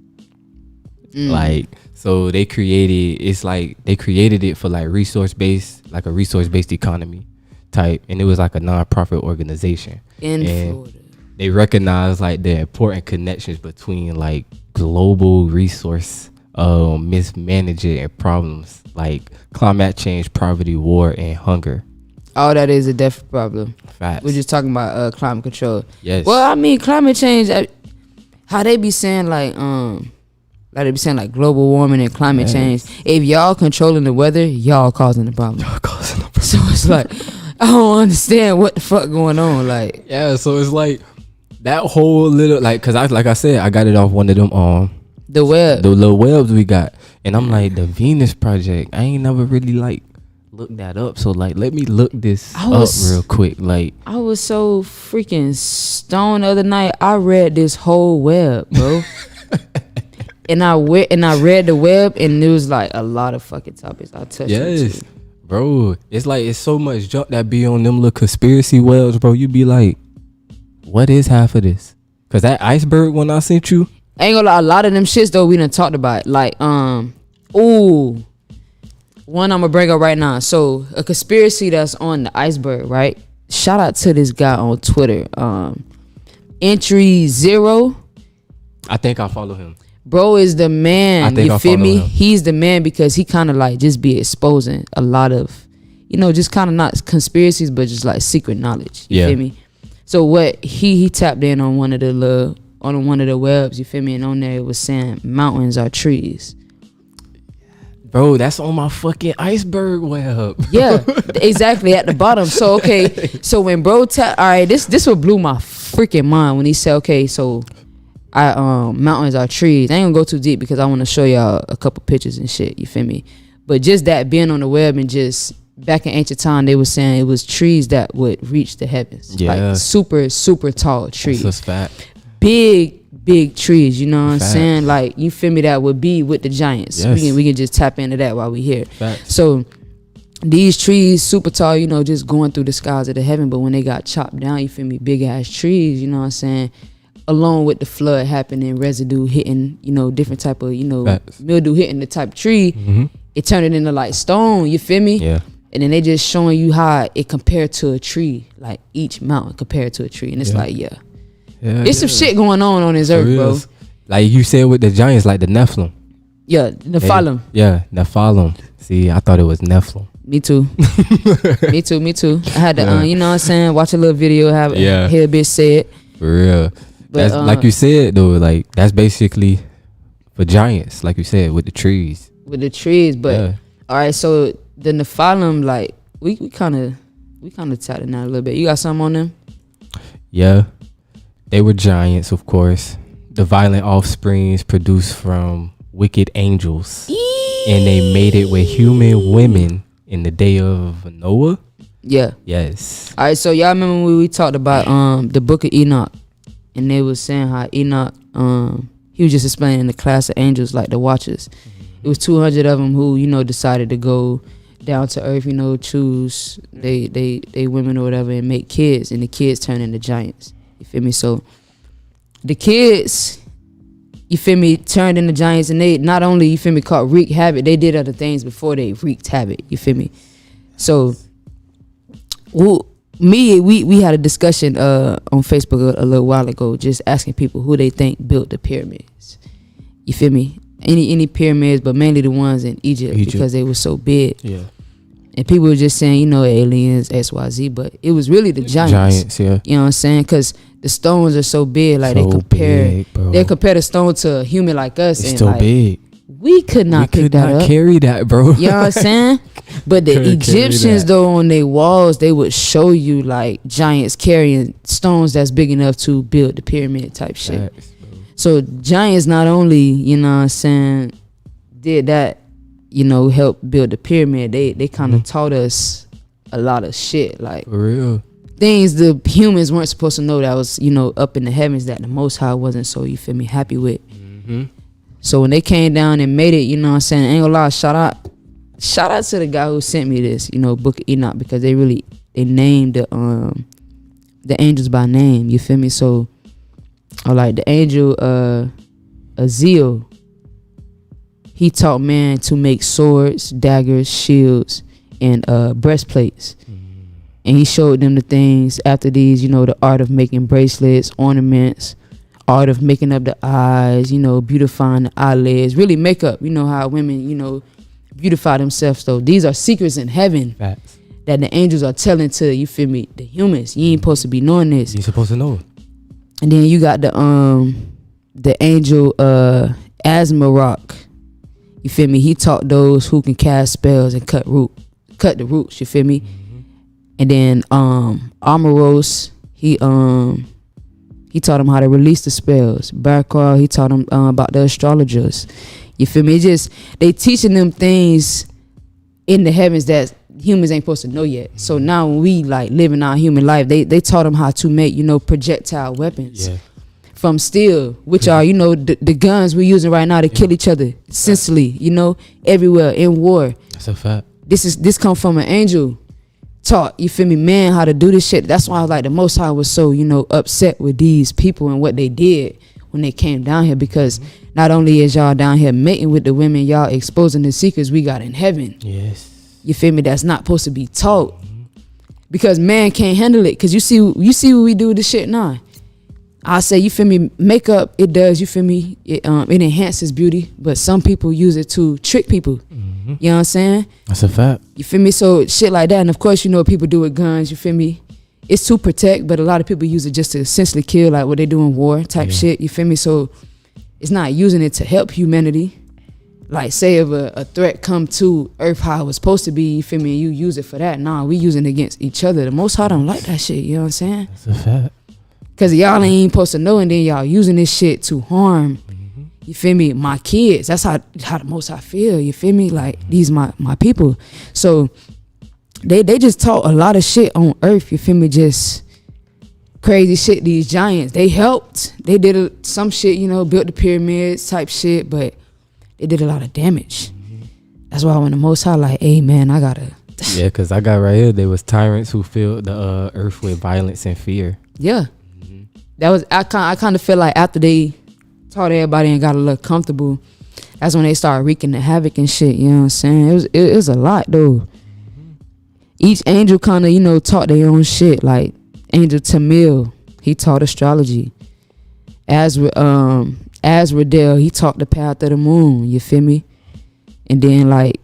Like, so they created it for like like a resource-based economy type. And it was like a non-profit organization. In Florida. They recognized like the important connections between like global resource mismanagement and problems like climate change, poverty, war, and hunger. Oh, that is a definite problem. Facts. We're just talking about climate control. Yes. Well, I mean, climate change. How they be saying like they be saying like global warming and climate change. If y'all controlling the weather, y'all causing the problem. Y'all causing the problem. So it's like I don't understand what the fuck going on. Like yeah, so it's like that whole little like, cause I said I got it off one of them the web, the little webs we got, and I'm like the Venus Project. I ain't never really like look that up. So like, let me look this I was- up real quick. Like, I was so freaking stoned the other night. I read this whole web, bro. and I read the web, and there was like a lot of fucking topics. I touched it yes, too. bro. It's like it's so much junk that be on them little conspiracy webs, bro. You be like, what is half of this? Cause that iceberg one I sent you. I ain't gonna lie, a lot of them shits though we done talked about. Like, one I'm gonna bring up right now. So a conspiracy that's on the iceberg, right? Shout out to this guy on Twitter. Entry 0. I think I follow him. Bro is the man. I think You I feel follow me? him. He's the man because he kind of like just be exposing a lot of, just kind of not conspiracies, but just like secret knowledge. You Yeah. feel me? So what he tapped in on one of the webs, you feel me? And on there it was saying mountains are trees. Bro, that's on my fucking iceberg web. Yeah, exactly at the bottom. So okay, so when bro all right, this what blew my freaking mind when he said, okay, so mountains are trees. I ain't gonna go too deep because I want to show y'all a couple pictures and shit. You feel me? But just that being on the web and just back in ancient time, they were saying it was trees that would reach the heavens. Yeah. Like super, super tall trees. That's a fact. Big trees, you know what I'm Facts. saying? Like, you feel me? That would be with the giants. Yes. We can just tap into that while we here. Facts. So these trees super tall, just going through the skies of the heaven. But when they got chopped down, you feel me? Big ass trees, you know what I'm saying? Along with the flood happening, residue hitting, different type of, Facts. mildew hitting the type of tree, it turned it into like stone, you feel me? Yeah. And then they just showing you how it compared to a tree, like each mountain compared to a tree. And it's Yeah. like, yeah. Yeah, It's some shit going on this earth, For bro. reals. Like you said with the giants, like the Nephilim. Yeah, the Nephilim. Yeah, Nephilim. See, I thought it was Nephilim. Me too. me too. I had to, Yeah. you know what I'm saying, watch a little video, Yeah. hear a bitch say it. For real. But, That's like you said though, like that's basically for giants, like you said, with the trees. With the trees, but Yeah. all right, so the Nephilim, like we kind of tapped in that a little bit. You got something on them? Yeah. They were giants, of course. The violent offsprings produced from wicked angels. And they made it with human women in the day of Noah. Yeah. Yes. All right, so y'all remember when we talked about the book of Enoch, and they was saying how Enoch he was just explaining the class of angels, like the watchers. It was 200 of them who decided to go down to earth, choose they women or whatever and make kids, and the kids turn into giants. You feel me? So the kids, you feel me, turned into giants, and they not only, you feel me, caught wreak havoc, they did other things before they wreaked havoc. You feel me? So we had a discussion on Facebook a little while ago, just asking people who they think built the pyramids. You feel me? Any pyramids, but mainly the ones in Egypt because they were so big. Yeah. And people were just saying, aliens, XYZ, but it was really the giants. Giants, yeah. You know what I'm saying? Because the stones are so big, like So big, bro. they compare the stone to a human like us. It's and so like, big. we could not We pick could that not up. carry that, bro. You know what I'm saying? But the Couldn't carry Egyptians, that. though, on their walls, they would show you like giants carrying stones that's big enough to build the pyramid type shit. Facts, bro. So giants not only, you know what I'm saying, did that, help build the pyramid, they kind of taught us a lot of shit. Like For real. things the humans weren't supposed to know that was, up in the heavens that the Most High wasn't so, you feel me, happy with. So when they came down and made it, you know what I'm saying, ain't gonna lie, shout out to the guy who sent me this, Book of Enoch, because they named the angels by name, you feel me? So like the angel Aziel, he taught man to make swords, daggers, shields, and breastplates. And he showed them the things after these, the art of making bracelets, ornaments, art of making up the eyes, beautifying the eyelids, really makeup. You know how women, beautify themselves. So these are secrets in heaven Facts. that the angels are telling to, you feel me, the humans. You ain't supposed to be knowing this. You're supposed to know. And then you got the angel Asmarok. You feel me? He taught those who can cast spells and cut the roots, you feel me? And then Amaros, he taught him how to release the spells. Barakar, he taught him about the astrologers. You feel me? They teaching them things in the heavens that humans ain't supposed to know yet. So now when we like living our human life, they taught them how to make, projectile weapons from steel, which are, the guns we're using right now to kill each other senselessly, everywhere in war. That's a fact. This come from an angel taught, you feel me, man, how to do this shit. That's why like the Most High was so, upset with these people and what they did when they came down here, because not only is y'all down here mating with the women, y'all exposing the secrets we got in heaven. Yes. You feel me? That's not supposed to be taught, because man can't handle it. Because you see what we do with this shit now. I say, you feel me, makeup, it does, you feel me, it enhances beauty, but some people use it to trick people. You know what I'm saying? That's a fact. You feel me? So shit like that. And of course, what people do with guns, you feel me? It's to protect, but a lot of people use it just to essentially kill, like what they do in war type shit. You feel me? So it's not using it to help humanity. Like say if a threat come to Earth how it was supposed to be, you feel me, and you use it for that. Nah, we using it against each other. The Most High don't like that shit, you know what I'm saying? That's a fact. Cause y'all ain't even supposed to know, and then y'all using this shit to harm, you feel me, my kids. That's how the Most High feel, you feel me? Like these my people. So they just taught a lot of shit on Earth, you feel me, just crazy shit. These giants, they helped. They did some shit, built the pyramids type shit, but they did a lot of damage. That's why when the Most High like, hey man, I gotta. Yeah, cause I got right here. There was tyrants who filled the earth with violence and fear. Yeah, that was I kind of feel like after they taught everybody and got a little comfortable, that's when they started wreaking the havoc and shit. You know what I'm saying? It was a lot though. Each angel kind of taught their own shit. Like Angel Tamil, he taught astrology. Azrael, he taught the path of the moon, you feel me? And then like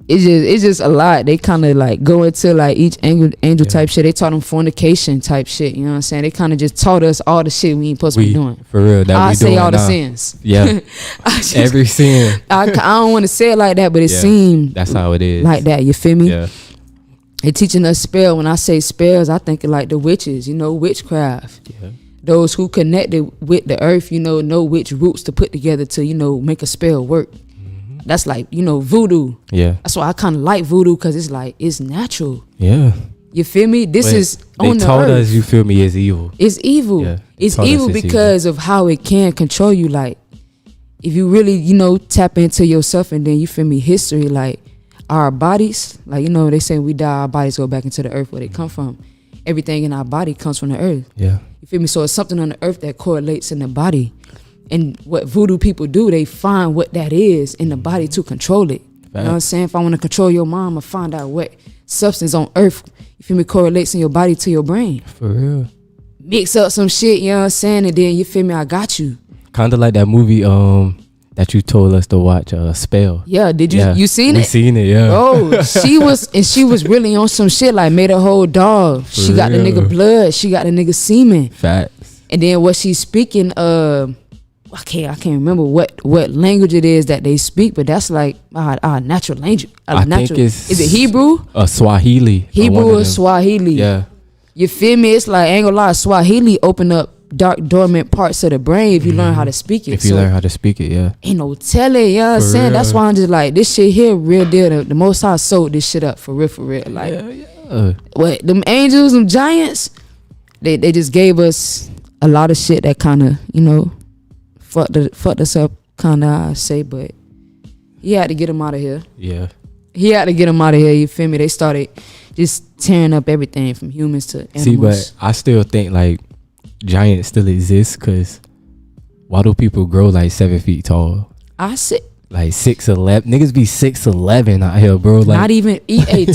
it's just a lot. They kind of like go into like each angel type shit. They taught them fornication type shit, you know what I'm saying? They kind of just taught us all the shit we ain't supposed to be doing. For real, that I we say doing all the now. sins. Yeah. Every sin. I don't want to say it like that, but it seemed that's how it is. like that, you feel me? Yeah. They teaching us spell. When I say spells, I think of like the witches, witchcraft. Yeah. Those who connected with the earth, know which roots to put together to, make a spell work. That's like, voodoo. Yeah. That's why I kind of like voodoo, because it's like, it's natural. Yeah. You feel me? This is on the They taught earth. us, you feel me, is evil. It's evil. Yeah. It's evil because of how it can control you. Like, if you really, tap into yourself, and then you feel me, history, like our bodies, like, they say we die, our bodies go back into the earth where they come from. Everything in our body comes from the earth. Yeah. You feel me? So it's something on the earth that correlates in the body. And what voodoo people do, they find what that is in the body to control it. You know what I'm saying? If I want to control your mom, I find out what substance on earth, you feel me, correlates in your body to your brain. For real. Mix up some shit, you know what I'm saying? And then, you feel me, I got you. Kind of like that movie that you told us to watch, Spell. Yeah, did you seen it? We seen it, yeah. Oh, she was really on some shit, like made a whole dog. She got the nigga blood, she got the nigga semen. Facts. And then what she's speaking, I can't remember what language it is that they speak, but that's like our natural language. Think it's, is it Hebrew? Swahili. Hebrew or Swahili. Yeah. You feel me? It's like, I ain't gonna lie, Swahili open up dark dormant parts of the brain if you learn how to speak it. If you learn how to speak it, yeah. Ain't no telling, you know what I'm saying? That's why I'm just like, this shit here, real deal. The Most High sold this shit up for real. Like, what, them angels, them giants, they just gave us a lot of shit that kind of, fucked us up, kind of, I say, but he had to get him out of here. Yeah. He had to get him out of here, you feel me? They started just tearing up everything from humans to animals. See, but I still think, like, giants still exist, because why do people grow like 7 feet tall? I said, like 6'11". Niggas be 6'11" out here, bro. Like, not even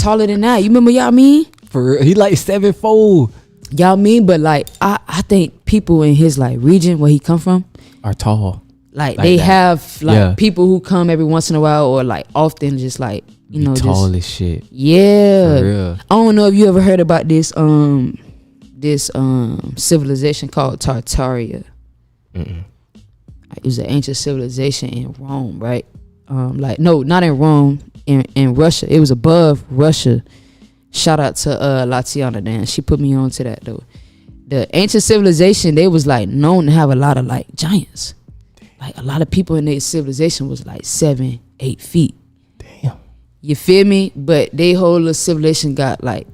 taller than that. You remember y'all mean? For real, he like 7'4". Y'all mean, but like I think people in his like region where he come from are tall. Like they that. Have like people who come every once in a while or like often, just like tall just, as shit. Yeah. For real. I don't know if you ever heard about this civilization called Tartaria. Mm-mm. It was an ancient civilization in Rome, right? Like no, not in Rome, in Russia. It was above Russia. Shout out to Latiana, Dan. She put me on to that though. The ancient civilization, they was like known to have a lot of like giants. Like a lot of people in their civilization was like 7-8 feet. Damn. You feel me? But they whole little civilization got like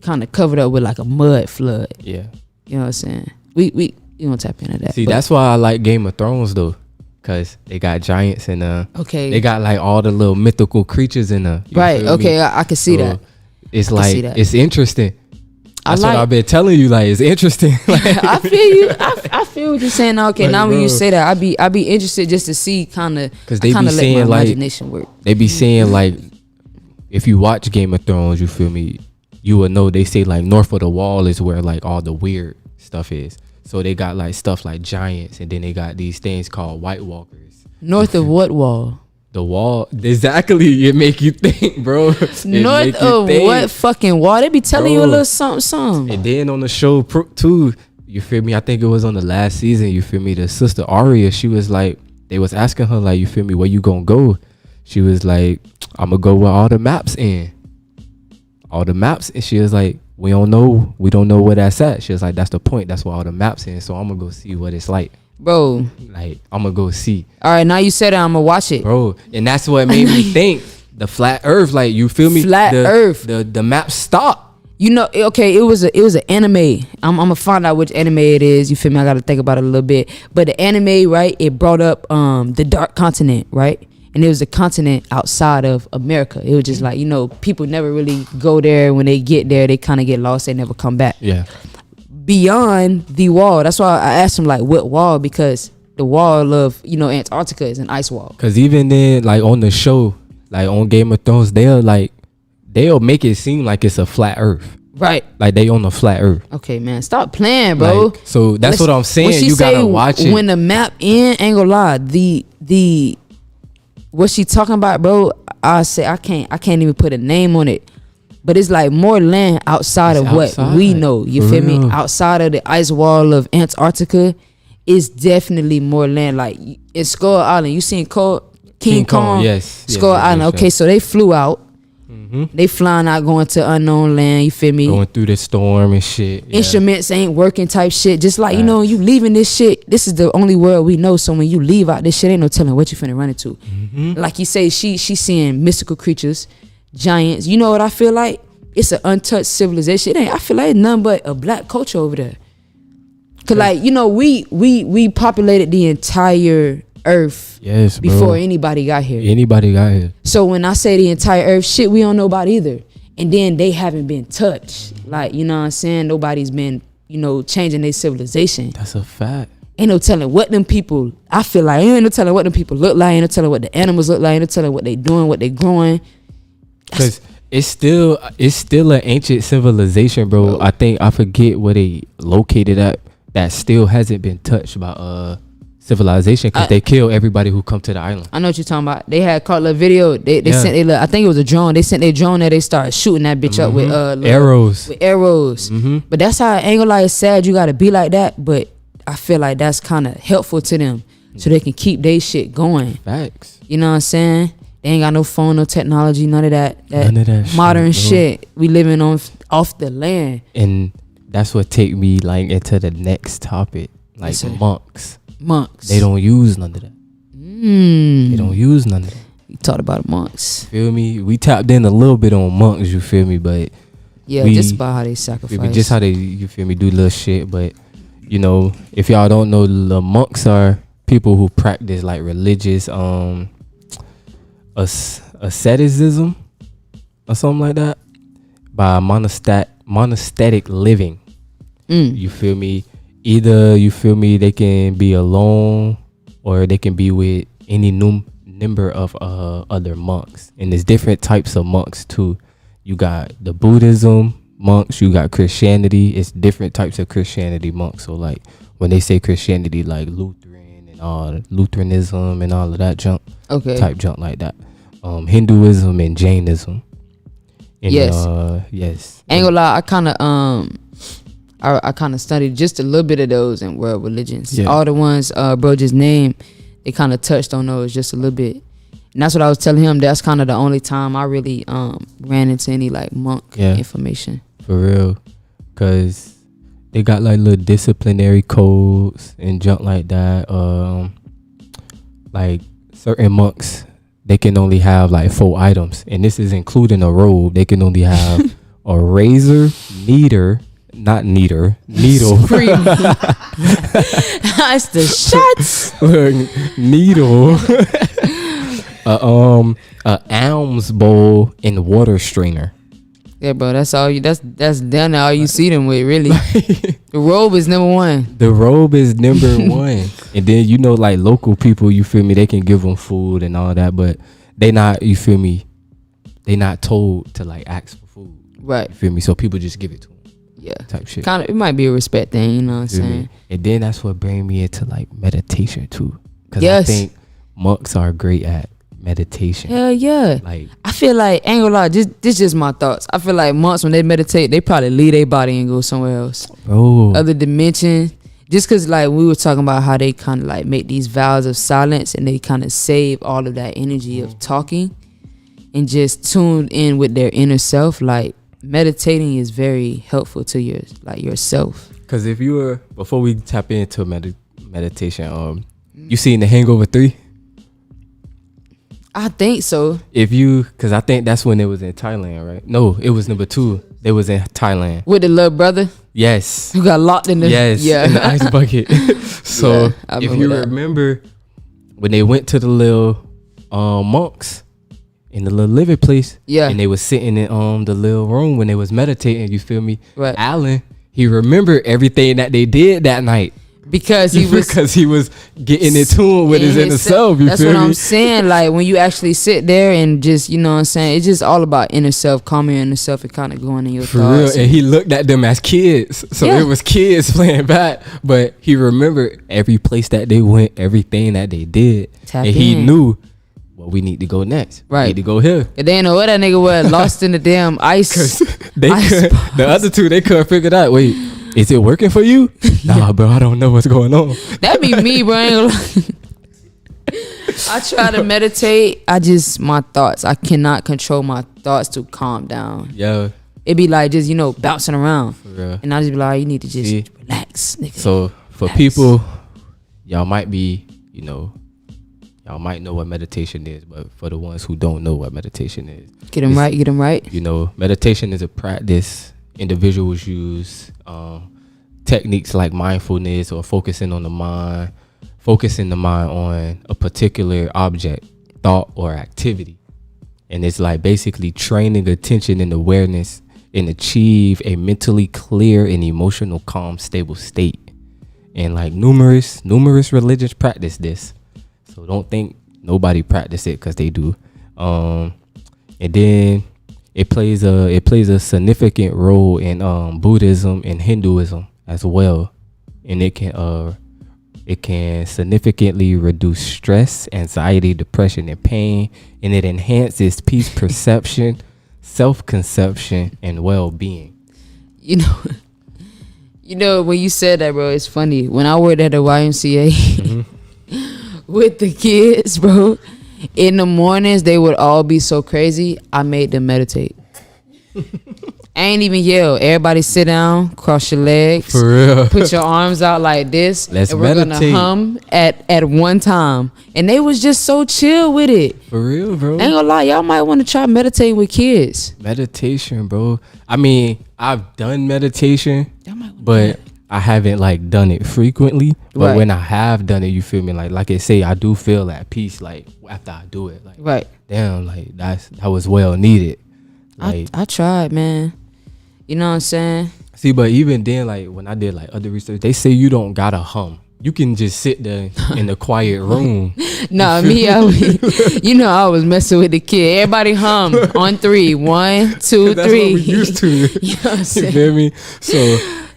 kind of covered up with like a mud flood. Yeah. You know what I'm saying? We gonna tap into that. See, but that's why I like Game of Thrones though, cause they got giants and okay. they got like all the little mythical creatures in the Right. Okay. I can see that. It's I can like see that. it's interesting. That's like, what I've been telling you. Like it's interesting. I feel you. I feel what you're saying. Okay, like, now when you bro. say that, I be interested just to see kind of Because they be let my saying like imagination work. they be saying like if you watch Game of Thrones, you feel me, you would know they say like north of the wall is where like all the weird stuff is. So they got like stuff like giants, and then they got these things called White Walkers. North of what wall? The wall, exactly. It make you think, bro. North of what fucking wall? They be telling you a little something. And then on the show too, you feel me? I think it was on the last season. You feel me? The sister Arya, she was like, they was asking her like, you feel me? Where you gonna go? She was like, I'm gonna go where all the maps in. All the maps, and she was like, we don't know where that's at. She was like, that's the point. That's where all the maps in. So I'm gonna go see what it's like. Bro, Like I'm gonna go see. all right, now you said it, I'm gonna watch it. Bro, and that's what made me think the flat earth, like you feel me? Flat earth. The map stop. You know, okay, it was an anime. I'm gonna find out which anime it is. You feel me? I gotta think about it a little bit. But the anime, right? It brought up the dark continent, right? And it was a continent outside of America. It was just like, you know, people never really go there. When they get there, they kind of get lost. They never come back. Yeah. Beyond the wall. That's why I asked him like what wall, because the wall of, you know, Antarctica is an ice wall. Cause even then, like on the show, like on Game of Thrones, they'll make it seem like it's a flat earth. Right. Like they on a flat earth. Okay, man. Stop playing, bro. Like, so that's what I'm saying. When she You gotta say watch it. When the map ain't gonna lie, the what she talking about, bro, I say I can't even put a name on it. But it's like more land outside It's of what outside, we know. You for feel me? real. Outside of the ice wall of Antarctica, is definitely more land. Like in Skull Island, you seen King Kong? Yes. Skull Island. yes, Okay, yes. so they flew out. They flying out, going to unknown land. You feel me? Going through the storm and shit. Yeah. Instruments ain't working type shit. Just like, you know, you leaving this shit. This is the only world we know. So when you leave out this shit, ain't no telling what you finna run into. Like you say, she seeing mystical creatures, giants. You know what I feel like? It's an untouched civilization. It ain't. I feel like it's nothing but a black culture over there. Cause like, you know, we populated the entire earth. Yes, bro. Before anybody got here. Anybody got here. So when I say the entire earth, shit we don't know about either. And then they haven't been touched. Like, you know what I'm saying? Nobody's been, you know, changing their civilization. That's a fact. Ain't no telling what them people, I feel like, ain't no telling what them people look like. Ain't no telling what the animals look like. Ain't no telling what they doing, what they growing. Cause it's still an ancient civilization, bro. I think I forget where they located at that still hasn't been touched by civilization, because they kill everybody who come to the island. I know what you're talking about. They had caught a video. They Yeah. sent I think it was a drone. They sent their drone there. They started shooting that bitch up with Arrows. With arrows. But that's how, I ain't gonna lie, it's sad you gotta be like that. But I feel like that's kind of helpful to them, so they can keep their shit going. Facts. You know what I'm saying? They ain't got no phone, no technology, none of that. None of that modern shit, shit. We living off the land. And that's what take me like into the next topic, like Yes, sir. monks. Monks. They don't use none of that. They don't use none of that. You talked about monks. Feel me? We tapped in a little bit on monks. You feel me? But Yeah, we- just about how they feel sacrifice. me? Just how they, you feel me, do little shit. But you know, if y'all don't know, the monks are people who practice like religious asceticism or something like that, by monastic living. You feel me? Either, you feel me, they can be alone, or they can be with any number of other monks. And there's different types of monks too. You got the Buddhism monks, you got Christianity. It's different types of Christianity monks. So like when they say Christianity, like Lutheran and all Lutheranism and all of that junk, type junk like that. Hinduism and Jainism. And, yes. Ain't gonna lie, I kind of studied just a little bit of those in world religions. Yeah. All the ones bro just named, they kind of touched on those just a little bit. And that's what I was telling him. That's kind of the only time I really ran into any like monk information. For real. Because they got like little disciplinary codes and junk like that. Like certain monks, they can only have like 4 items, and this is including a robe. They can only have a razor, needle, Screaming. That's the shots. needle, a alms bowl, and water strainer. Yeah, bro, that's all you. That's down there all you see them with, really. The robe is number one. The robe is number one, and then like local people, you feel me? They can give them food and all that, but they not, you feel me? They not told to like ask for food, right? You feel me? So people just give it to them. Yeah, type shit. Kind of, it might be a respect thing, you know what I'm saying? And then that's what bring me into like meditation too, because yes. I think monks are great at meditation. Hell yeah. Like, I feel like, ain't gonna lie, this just my thoughts. I feel like monks, when they meditate, they probably leave their body and go somewhere else. Bro. Other dimension. Just cause like we were talking about how they kind of like make these vows of silence, and they kind of save all of that energy of talking and just tune in with their inner self. Like, meditating is very helpful to yourself. Because if you were, before we tap into meditation, you seen The Hangover 3? I think so. Because I think that's when it was in Thailand, right? No, it was number 2. They was in Thailand. With the little brother? Yes. Who got locked in the... Yes, yeah. in the ice bucket. So, yeah, if you remember, when they went to the little monks in the little living place, yeah, and they was sitting in the little room when they was meditating, you feel me? Right. Alan, he remembered everything that they did that night. Because he was getting in tune with his inner self. That's what I'm saying. Like, when you actually sit there and just, you know what I'm saying, it's just all about inner self, calming your inner self and kind of going in your for thoughts. real. And he looked at them as kids. So it was kids playing back. But he remembered every place that they went, everything that they did. And he knew, well, we need to go next. Right. We need to go here. And they didn't know where that nigga was, lost in the damn ice. The other two, they couldn't figure it out. Wait, is it working for you? Nah, bro, I don't know what's going on. That'd be me, bro. I ain't gonna lie. I try to meditate. My thoughts. I cannot control my thoughts to calm down. Yeah. It'd be like just, bouncing around. For real. And I just be like, you need to just relax, nigga. So for people, y'all might be, y'all might know what meditation is, but for the ones who don't know what meditation is, get them right. Meditation is a practice individuals use, techniques like mindfulness or focusing the mind on a particular object, thought, or activity. And it's like basically training attention and awareness and achieve a mentally clear and emotional calm, stable state. And like numerous religions practice this. So don't think nobody practice it, because they do. And then it plays a significant role in Buddhism and Hinduism as well. And it can significantly reduce stress, anxiety, depression, and pain. And it enhances peace perception, self-conception, and well-being. When you said that, bro, it's funny. When I worked at the YMCA with the kids, bro, in the mornings they would all be so crazy. I made them meditate. I ain't even yell. Everybody sit down, cross your legs, for real. Put your arms out like this. Let's and we're meditate. gonna hum at one time. And they was just so chill with it. For real, bro. I ain't gonna lie, y'all might want to try meditating with kids. Meditation, bro. I mean, I've done meditation, but I haven't like done it frequently. But when I have done it, you feel me? Like I say, I do feel at peace. Like after I do it, like damn, like that was well needed. Like I tried, man. You know what I'm saying? See, but even then, like when I did like other research, they say you don't gotta hum. You can just sit there in the quiet room. Nah, me, I was messing with the kid. Everybody hum on 3. 1, 2, 3. That's what we used to. You know what I'm saying? You feel me? So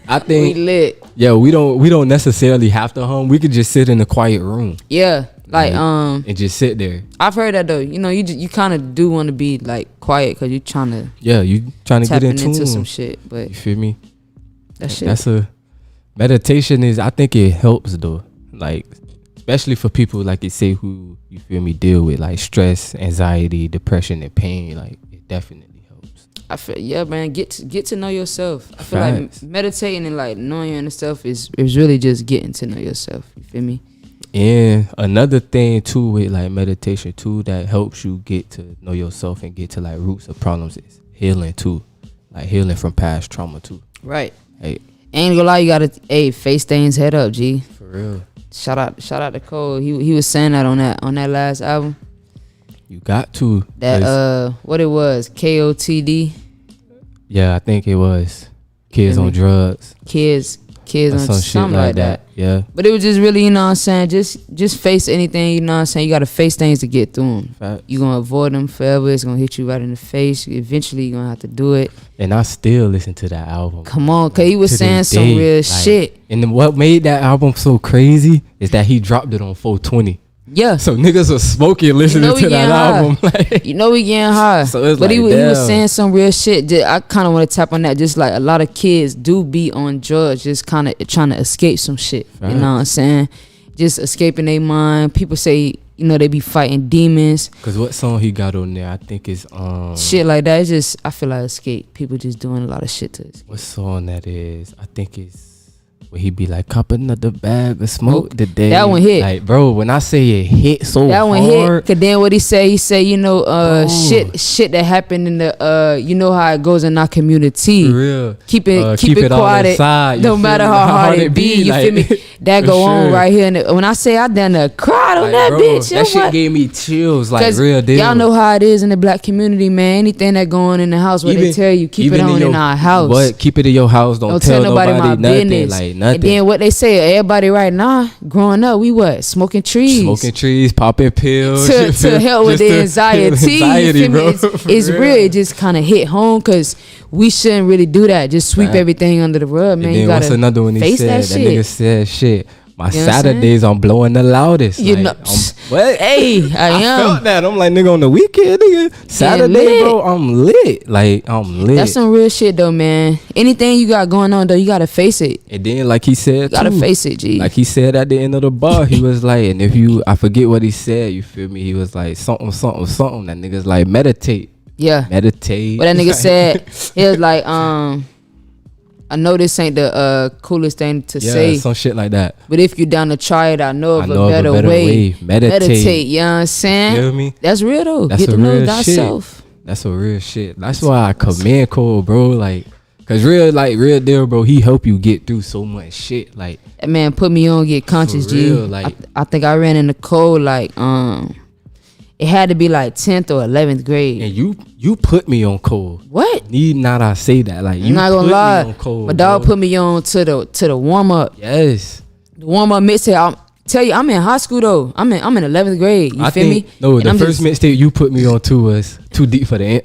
I think we lit. Yeah, we don't necessarily have to hum. We could just sit in a quiet room. Yeah, like and just sit there. I've heard that though. You kind of do want to be like quiet because you trying to. Yeah, you trying to get into some shit, but you feel me? That's a meditation is. I think it helps though. Like especially for people like you say who you feel me deal with like stress, anxiety, depression, and pain. Like it definitely helps. I feel man. Get to know yourself. I feel like meditating and like knowing your inner self is really just getting to know yourself. You feel me? And another thing too with like meditation too that helps you get to know yourself and get to like roots of problems is healing too, like healing from past trauma too. Right. Hey, Ain't gonna lie, you gotta face things head up, G. for real, Shout out to Cole. He was saying that on that last album. you got to. That what it was, KOTD. Yeah, I think it was kids on drugs, Kids or on some shit something like that. Yeah, But it was just really, you know what I'm saying, just face anything, you know what I'm saying. You gotta face things to get through them. facts. You gonna avoid them forever. It's gonna hit you right in the face. Eventually, you gonna have to do it. And I still listen to that album. Come on, cause he was To saying this some day, real like, shit. And then what made that album so crazy is that he dropped it on 420. Yeah. So niggas was smoking listening know he to that getting high. album. Like, You know he getting high. So it's but like, he was damn. saying some real shit. I kind of want to tap on that. Just like a lot of kids do be on drugs, just kind of trying to escape some shit. Right. You know what I'm saying? Just escaping their mind. People say, you know, they be fighting demons. Cause what song he got on there? I think it's Shit like that. It's just, I feel like escape. People just doing a lot of shit to escape. what song that is? I think it's where he be like, cop another bag of smoke today. That one hit. Like, bro, when I say it hit so That one hard, hit. Cause then what he say, you know, Bro. shit that happened in the, you know how it goes in our community. for real. Keep it all quiet. inside, you No feel matter me? how hard it be, you like, feel me? That for go on sure. right here. And when I say I done cried on Like, that bro, bitch, that shit gave me chills, like 'Cause real deal. y'all know how it is in the black community, man. Anything that go on in the house, where they tell you keep it even on in our house. What? Keep it in your house. Don't tell nobody my nothing. business. Like nothing. And then what they say, everybody right now, growing up, we what? Smoking trees. Smoking trees, popping pills to help with just the to anxiety. kill You feel me? bro. It's For real. It just kind of hit home because we shouldn't really do that. Just sweep Right. everything under the rug, man. And You then what's gotta another one he face said? that That shit. nigga said shit. My You know what I'm Saturdays I'm blowing the loudest. You like, know, what? Hey, I am. felt that. I'm like, nigga, on the weekend, nigga. Saturday, lit. bro, I'm lit. Like, I'm lit. That's some real shit though, man. Anything you got going on though, you gotta face it. And then, like he said, You gotta too, face it, G. like he said at the end of the bar, he was like, and if you, I forget what he said, you feel me? He was like, something. That nigga's like, meditate. Yeah. Meditate. What that nigga said, he was like, I know this ain't the coolest thing to Yeah, say, some shit like that. but if you down to try it, I know of I know a better way. Meditate. You know what I'm saying? Feel me? That's real though. That's Get to a know real thyself. That's a real shit. That's why I commend Cole, bro. Like, cause real deal, bro. He help you get through so much shit. Like, That man put me on get conscious, For real, G. like- I think I ran in the cold like it had to be like 10th or 11th grade. and you put me on Cole. What? Need not I say that? Like, you I'm not put gonna me lie. on Cole. My dog bro. put me on to the warm up. Yes. The warm up mixtape. Tell you, I'm in high school though. I'm in 11th grade. You I feel think, me? No, And the I'm first just- mixtape you put me on to was Too Deep for the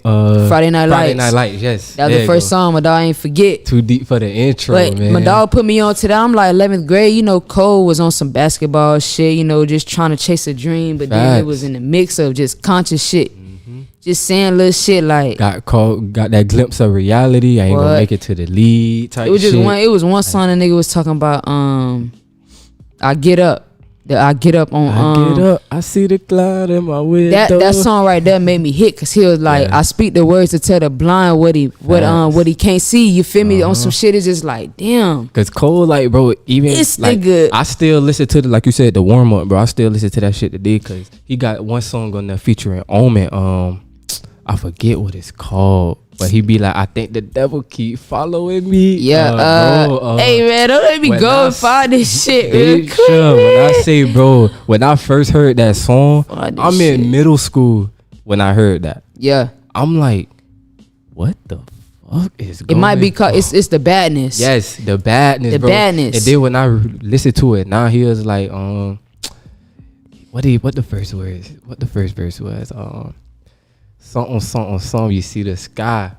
Friday Night Friday Lights. Night Lights. Yes. That was There the you first go. song my dog ain't forget. Too Deep for the intro, But man. my dog put me on to that. I'm like 11th grade. You know, Cole was on some basketball shit. You know, just trying to chase a dream. But then it Facts. was in the mix of just conscious shit. Just saying little shit like got that glimpse of reality. I ain't gonna What? make it to the lead type it was just shit. one. It was one song the nigga was talking about. I get up. I get up on. I get up, I see the cloud in my window. That song right there made me hit because he was like, Yeah. I speak the words to tell the blind what he can't see. You feel me? On some shit, it's just like, damn. Cause Cole, like, bro, even This like, nigga- I still listen to like you said, the warm up, bro. I still listen to that shit today, cause he got one song on there featuring Omen. I forget what it's called, but he be like, I think the devil keep following me. Yeah. Bro, Hey man, don't let me when go I and find this shit Big real quick. Chub, when I say, bro, when I first heard that song, Find this I'm shit. in middle school when I heard that. Yeah. I'm like, what the fuck is It going might be called. on? It's the badness. Yes, the badness, The bro. badness. And then when I listened to it, now he was like, what the first words? What the first verse was? Something. You see the sky.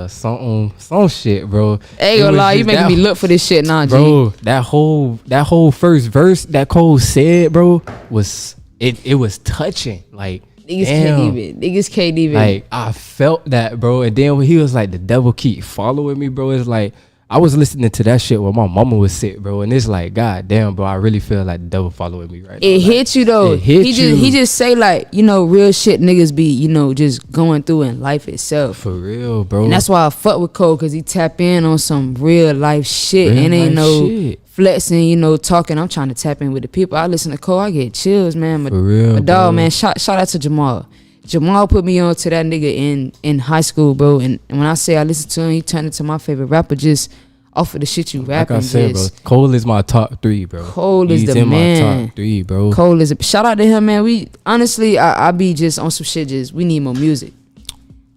Some shit, bro. Ain't It gonna was lie, you just making that- me look for this shit now, G. bro. That whole first verse that Cole said, bro, was it was touching. Like, Niggas damn. can't even. Like, I felt that, bro. And then when he was like, the devil keep following me, bro, it's like, I was listening to that shit when my mama was sick, bro, and it's like, god damn, bro, I really feel like the devil following me right now. It hit you though. It hit He just say like, you know, real shit niggas be, you know, just going through in life itself. For real, bro. And that's why I fuck with Cole, cause he tap in on some real life shit. Real and ain't life no shit. flexing, you know, talking. I'm trying to tap in with the people. I listen to Cole, I get chills, man. For real, my dog, bro. man. Shout out to Jamal. Jamal put me on to that nigga in high school, bro. And when I say I listen to him, he turned into my favorite rapper just off of the shit you rapping. Like I said, bro, Cole is my top 3, bro. Cole is He's the in man. my top 3, bro. Cole is shout out to him, man. We honestly, I be just on some shit. Just we need more music.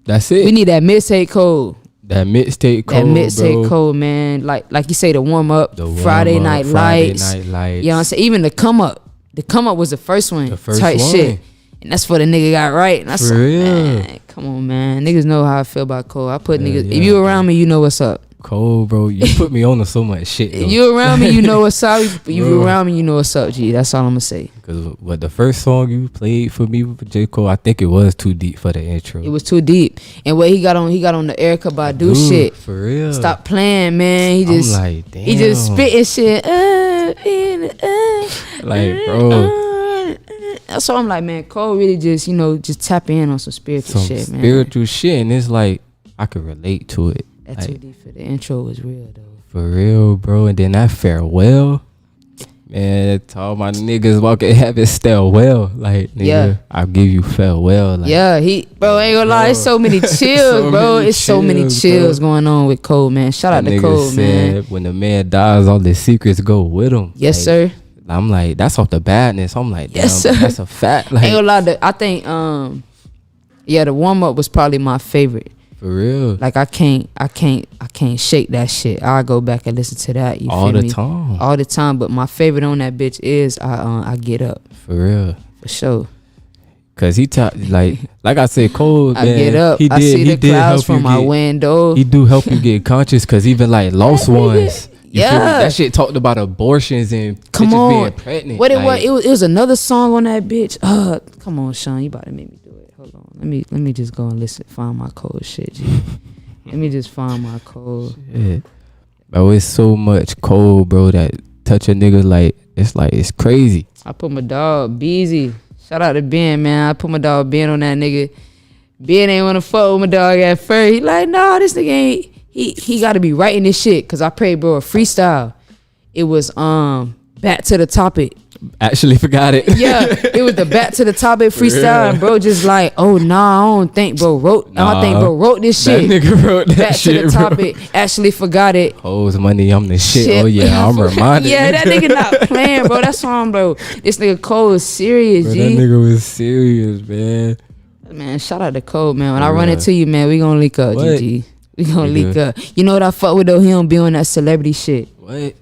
That's it. We need that mixtape Cole. That mixtape Cole, That mixtape bro. Cole, man. Like you say, the warm up, The warm Friday up, Night Friday Lights. Night Lights. You know what I'm saying? Even the come up. The come up was the first one. The first type one. shit. And that's what the nigga got right. And that's For like, real. man, come on, man. Niggas know how I feel about Cole. I put Yeah, niggas. yeah, If you around me, you know what's up. Cole, bro, you put me on to so much shit, though. If you around me, you know what's up. If you Bro. around me, you know what's up, G. That's all I'm gonna say. Because what the first song you played for me with J. Cole, I think it was too deep for the intro. It was too deep. And what he got on the Erykah Badu Dude, shit. For real. Stop playing, man. He just I'm like, damn. he just spitting shit. Like, bro. So I'm like, man, Cole really just, you know, just tap in on some spiritual Some shit, man. spiritual shit, and it's like, I could relate to it. That Like, too deep for the intro was real though. for real, bro. And then that farewell, man, to all my niggas walking heaven still well. Like, nigga, Yeah. I'll give you farewell. Like, Yeah, bro, ain't gonna lie, it's so many chills, bro. many It's so many chills, chills bro. going on with Cole, man. Shout out that to nigga Cole, man. said, when the man dies, all the secrets go with him. Yes, Like, sir. I'm like, that's off the badness. I'm like, damn, Yes, but sir. that's a fact. Like, Ain't gonna lie, I think yeah, the warm up was probably my favorite. for real. Like I can't shake that shit. I go back and listen to that. You All feel the me? time. All the time. But my favorite on that bitch is I Get Up For real. for sure. Cause he like I said, Cole, I man, get up. He I see the clouds help you from my get- window. He do help you get conscious, cause even like lost ones, you feel me? Yeah. That shit talked about abortions and Come bitches on. being pregnant. What it like, was? It was another song on that bitch. Come on, Sean. You about to make me do it. Hold on. Let me just go and listen. Find my cold shit, G. Let me just find my cold. shit. Bro, it's so much cold, bro, that touch a nigga like it's crazy. I put my dog Beezy. Shout out to Ben, man. I put my dog Ben on that nigga. Ben ain't wanna fuck with my dog at first. He like, nah, this nigga ain't. He got to be writing this shit. Cause I prayed, bro, a freestyle. It was back to the topic. Actually forgot it. Yeah, it was the back to the topic freestyle, and bro just like, oh nah, I don't think bro wrote. I think bro wrote this That shit. nigga wrote that Back shit, to the bro. topic. Actually forgot it. Hoes money, I'm the shit. Shit. Oh yeah, I'm reminded. Yeah, that nigga not playing, bro. That's on, bro. This nigga Cole is serious, Bro, that G. nigga was serious, man. Man, shout out to Cole, man. When I For run real. into you, man, we gonna link up, What? GG. We gonna Nigga. link up. You know what I fuck with though? He don't be on that celebrity shit. What?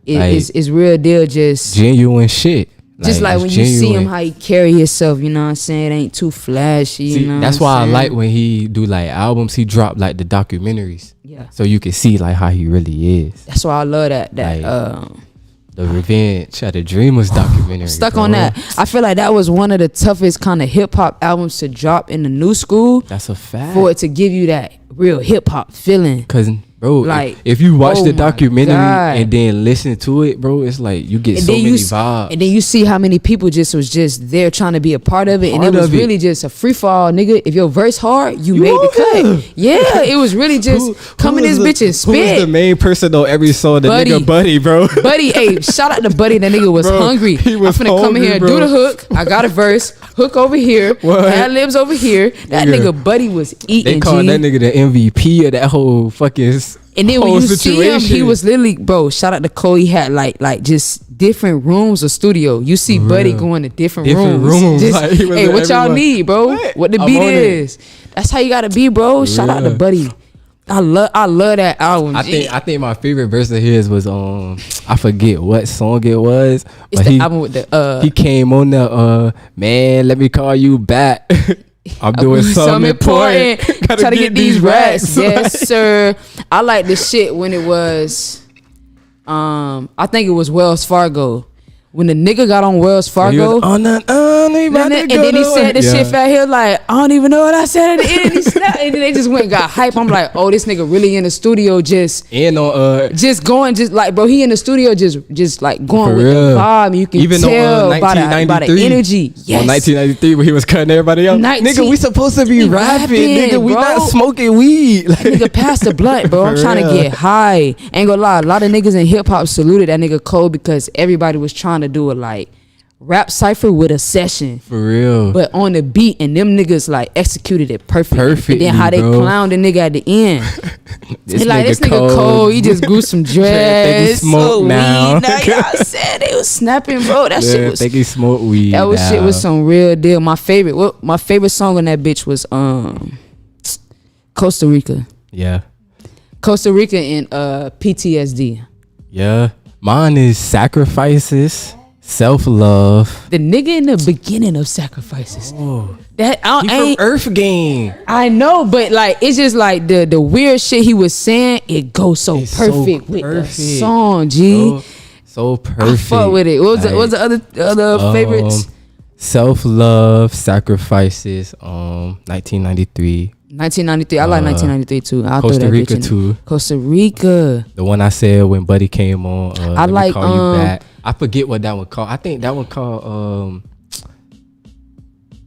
Like, It's real deal. Just genuine shit. like it's when you see genuine. him, how he carry himself. You know what I'm saying? It ain't too flashy. You See, know that's what why I I'm saying? like when he do like albums. He drop like the documentaries, Yeah, so you can see like how he really is. that's why I love that. Like, The Revenge of the Dreamers documentary. Stuck bro. on that. I feel like that was one of the toughest kind of hip hop albums to drop in the new school That's a fact. for it to give you that real hip hop feeling. Cause bro, Like, if you watch oh the my documentary God. and then listen to it, bro, it's like you get And so then many you vibes. and then you see how many people just was just there trying to be a part of it, and it Part was of it. really just a free fall, nigga. If your verse hard, you made the over. cut. Yeah, it was really just come in this bitch and Who was the spit. main person on every song? The Buddy. nigga Buddy, bro. Buddy, hey, shout out to Buddy. That nigga was Bro, hungry. he was I'm finna come in hungry, here and bro. do the hook. I got a verse. Hook over here. What? Ad libs over here. That Nigga. nigga Buddy was They eating. called G. that nigga the MVP of that whole fucking And then when whole you see him, he situation. was literally, bro. Shout out to Cole. He had like just different rooms of studio. You see Buddy Real. going to different Different rooms. rooms. Just, Like, he was hey, in what y'all everyone. need, bro? What the I'm beat on it. is. That's how you gotta be, bro. Shout out to Real. Buddy. I love that album. I G. think my favorite verse of his was I forget what song it was. it's but the he, album with the he came on the man, let me call you back. I'm doing something important. Gotta Try to get these racks. Yes, sir. I like the shit when it was I think it was Wells Fargo when the nigga got on Wells Fargo, and then he said this shit fat here like, I don't even know what I said at the end. He snapped, and then they just went and got hype. I'm like, oh, this nigga really in the studio just going like, bro, he in the studio just like going with the vibe. You can even tell by the energy. Yes. On 1993 when he was cutting everybody else. Nigga, we supposed to be rapping. Nigga, we not smoking weed. Like, nigga, pass the blunt, bro. I'm trying to get high. Ain't gonna lie, a lot of niggas in hip hop saluted that nigga Cole because everybody was trying to do a like rap cipher with a session. For real. But on the beat, and them niggas like executed it perfectly. And then how they clowned the nigga at the end. this nigga Cole, he just grew some dreads. He smoke now. Now y'all said they was snapping, bro. That shit was. Think he smoked weed. That was shit was some real deal. My favorite song on that bitch was Costa Rica. Yeah. Costa Rica and PTSD. Yeah. Mine is Sacrifices. Self-love. The nigga in the beginning of Sacrifices. Oh. That he from Earth Gang. I know, but like it's just like the weird shit he was saying. It goes so perfect with the song, G. So perfect. I fuck with it. What was the other favorites? Self-love, Sacrifices. 1993. 1993. I like 1993 too. Costa Rica too. Costa Rica. The one I said when Buddy came on. I like. Call you back. I forget what that one called. I think that one called.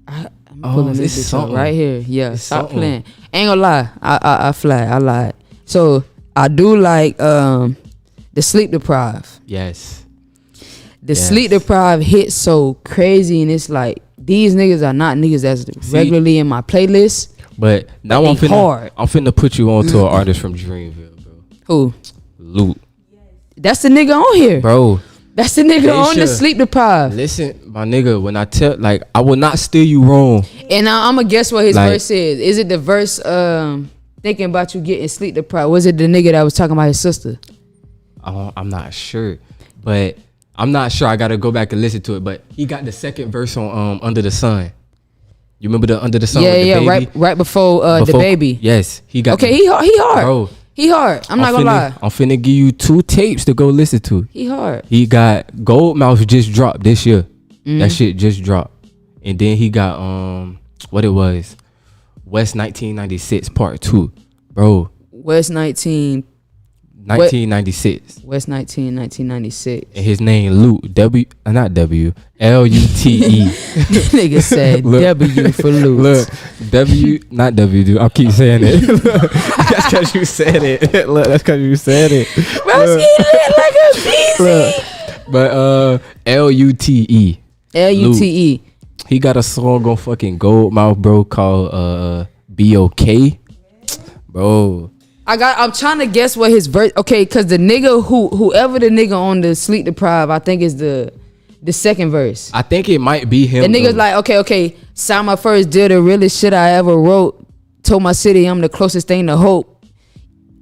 I'm pulling this up right here. Yeah, it's stop playing. Ain't gonna lie. I flat. I lied. So I do like the Sleep Deprived. Yes. The Sleep Deprived hit so crazy, and it's like these niggas are not niggas that's regularly in my playlist. But now I'm finna put you on to an artist from Dreamville, bro. Who? Luke. That's the nigga on here, bro. That's the nigga on the Sleep Deprived. Listen, my nigga, when I tell, like, I will not steer you wrong. And now I'm gonna guess what his verse is. Is it the verse thinking about you getting sleep deprived? Was it the nigga that was talking about his sister? I'm not sure, but I'm not sure. I gotta go back and listen to it. But he got the second verse on Under the Sun. You remember the Under the Sun? with the baby? right before the baby. Yes, he got. Okay, he hard, bro. He hard. I'm not gonna lie. I'm finna give you 2 tapes to go listen to. He hard. He got Goldmouth just dropped this year. That shit just dropped. And then he got what it was, West 1996 Part 2, bro. West 1996. West 1996. And his name Luke Lute. Nigga said W for Luke. Look, W, not W, dude. I'll keep saying it. That's because you said it. Look, that's because you said it. Bro, he lit like a beezy. But Lute. Lute. He got a song on fucking Goldmouth, bro, called B.O.K. Bro. I'm trying to guess what his verse. Okay, cause the nigga whoever the nigga on the Sleep Deprived, I think is the second verse. I think it might be him. The nigga's like, okay. Signed my first deal, the realest shit I ever wrote. Told my city I'm the closest thing to hope.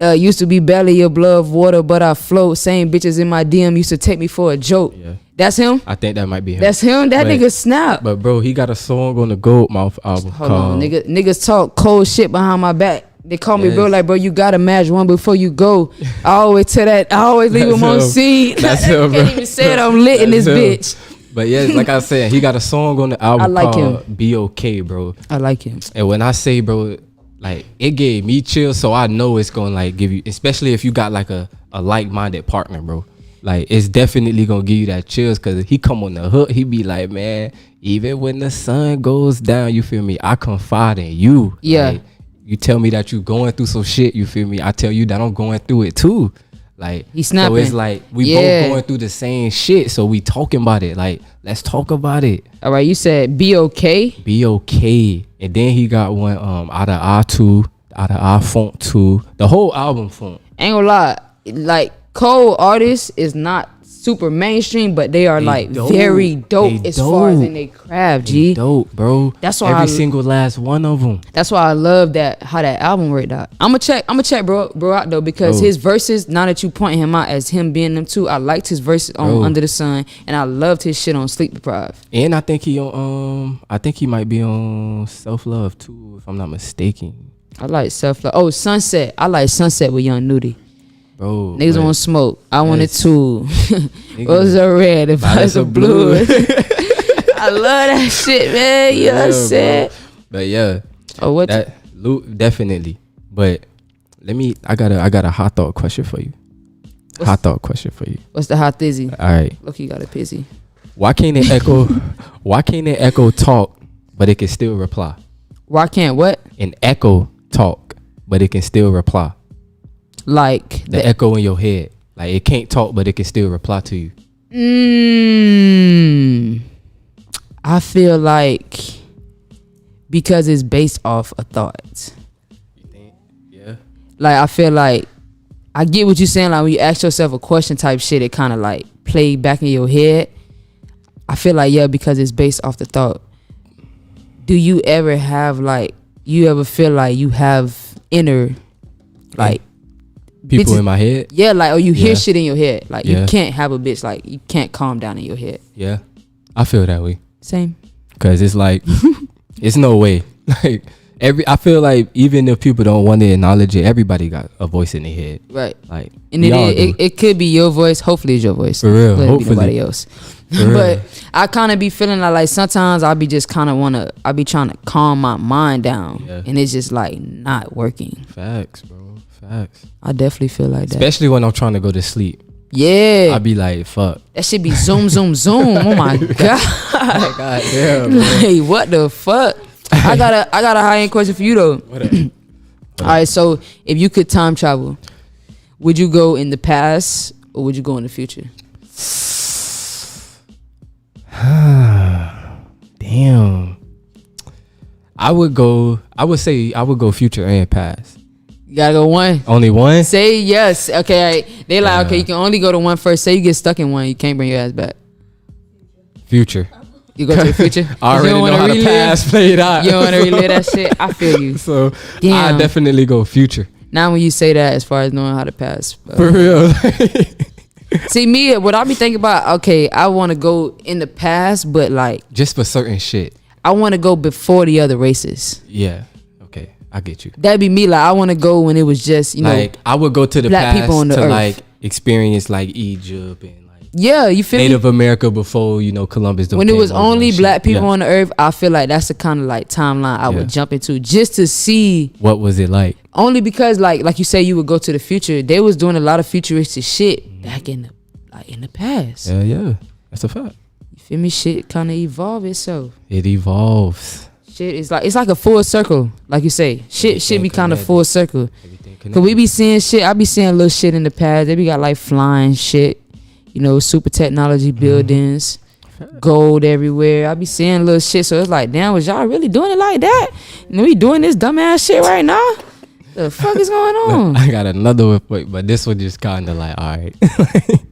Used to be belly of blood, water, but I float. Same bitches in my DM used to take me for a joke. Yeah. That's him? I think that might be him. That's him? That nigga snap. But bro, he got a song on the Goldmouth album. Hold on, niggas talk cold shit behind my back. They call me bro, like, bro, you gotta match one before you go. I always leave him on scene. That's him, bro. Can't even say it, I'm lit in this bitch. But yeah, like I said, he got a song on the album called B.O.K., bro. I like him. And when I say, bro, like, it gave me chills, so I know it's gonna like give you, especially if you got like a like-minded partner, bro. Like, it's definitely gonna give you that chills, cause he come on the hook, he be like, man, even when the sun goes down, you feel me, I confide in you. Yeah. Like, you tell me that you going through some shit, you feel me, I tell you that I'm going through it too. Like, he's snapping. So it's like we both going through the same shit, so we talking about it. Like, let's talk about it. All right, you said B.O.K. B.O.K. And then he got one out of R2, out of R Font 2, the whole album font. Ain't gonna lie, like, Cole artists is not super mainstream, but they are very dope as far as in their craft, G. They dope, bro. That's why every single last one of them. That's why I love how that album worked out. I'ma check bro out though, because his verses, now that you point him out as him being them too, I liked his verses on Under the Sun, and I loved his shit on Sleep Deprived. And I think he might be on Self Love too, if I'm not mistaken. I like Self Love. Oh, Sunset. I like Sunset with Young Nudie. bro. Niggas want smoke. I wanted Yes. two. Roses are red, if violets are blue. I love that shit, man. You know what I'm saying? But yeah, Oh, what? that definitely. But I got a hot thought question for you. What's the hot thizzy? All right. Look, you got a pizzy. Why can't it echo? Why can't it echo talk, but it can still reply? Why can't what? An echo talk, but it can still reply. Like The echo in your head, like it can't talk, but it can still reply to you. I feel like because it's based off a thought. You think? Yeah. Like I feel like I get what you're saying. Like when you ask yourself a question type shit, it kind of like play back in your head. I feel like because it's based off the thought. Do you ever have like you ever feel like you have inner like People bitches, in my head. yeah, like or you hear Yeah. shit in your head, like you Yeah. can't have a bitch, like you can't calm down in your head. Yeah, I feel that way. Same. Cause it's like, it's no way. Like I feel like even if people don't want to acknowledge it, everybody got a voice in their head. Right. Like, And it could be your voice. Hopefully it's your voice. For real, Let it be hopefully. nobody else. For real. But I kind of be feeling like sometimes I be just kind of I be trying to calm my mind down. Yeah. And it's just like not working. Facts, bro. Facts. I definitely feel like that. Especially when I'm trying to go to sleep. Yeah. I be like, fuck. That should be zoom, zoom, zoom. Oh my God. God damn, bro. Like, what the fuck? I got a high end question for you though. All right, so if you could time travel, would you go in the past or would you go in the future? Damn. I would say I would go future and past. You gotta go one. Only one? Say yes. Okay, all right. They like, Yeah. okay, you can only go to one first. Say you get stuck in one, you can't bring your ass back. Future. You go to the future. I already know how the past played out. You don't want to relive that shit. I feel you. So Damn. I definitely go future. Now when you say that, as far as knowing how to pass, For real. see me, what I be thinking about. Okay, I want to go in the past, but like Just for certain shit. I want to go before the other races. Yeah. Okay. I get you. That'd be me. Like I want to go when it was just Like I would go to the black past people on the to earth. like experience like Egypt and like yeah, you feel me? Native America before Columbus. When it was only black people Yeah. on the earth, I feel like that's the kind of like timeline I Yeah. would jump into just to see. What was it like? Only because like you say, you would go to the future. They was doing a lot of futuristic shit back in the past. Yeah. That's a fact. You feel me? Shit kind of evolve itself. It evolves. Shit is like it's like a full circle, like you say. Shit be kind of connected. full circle. Everything Cause we be seeing shit. I be seeing little shit in the past. They be got like flying shit, super technology buildings, gold everywhere. I be seeing little shit. So it's like, damn, was y'all really doing it like that? And we doing this dumbass shit right now? The fuck is going on? I got another one, but this one just kind of like, all right.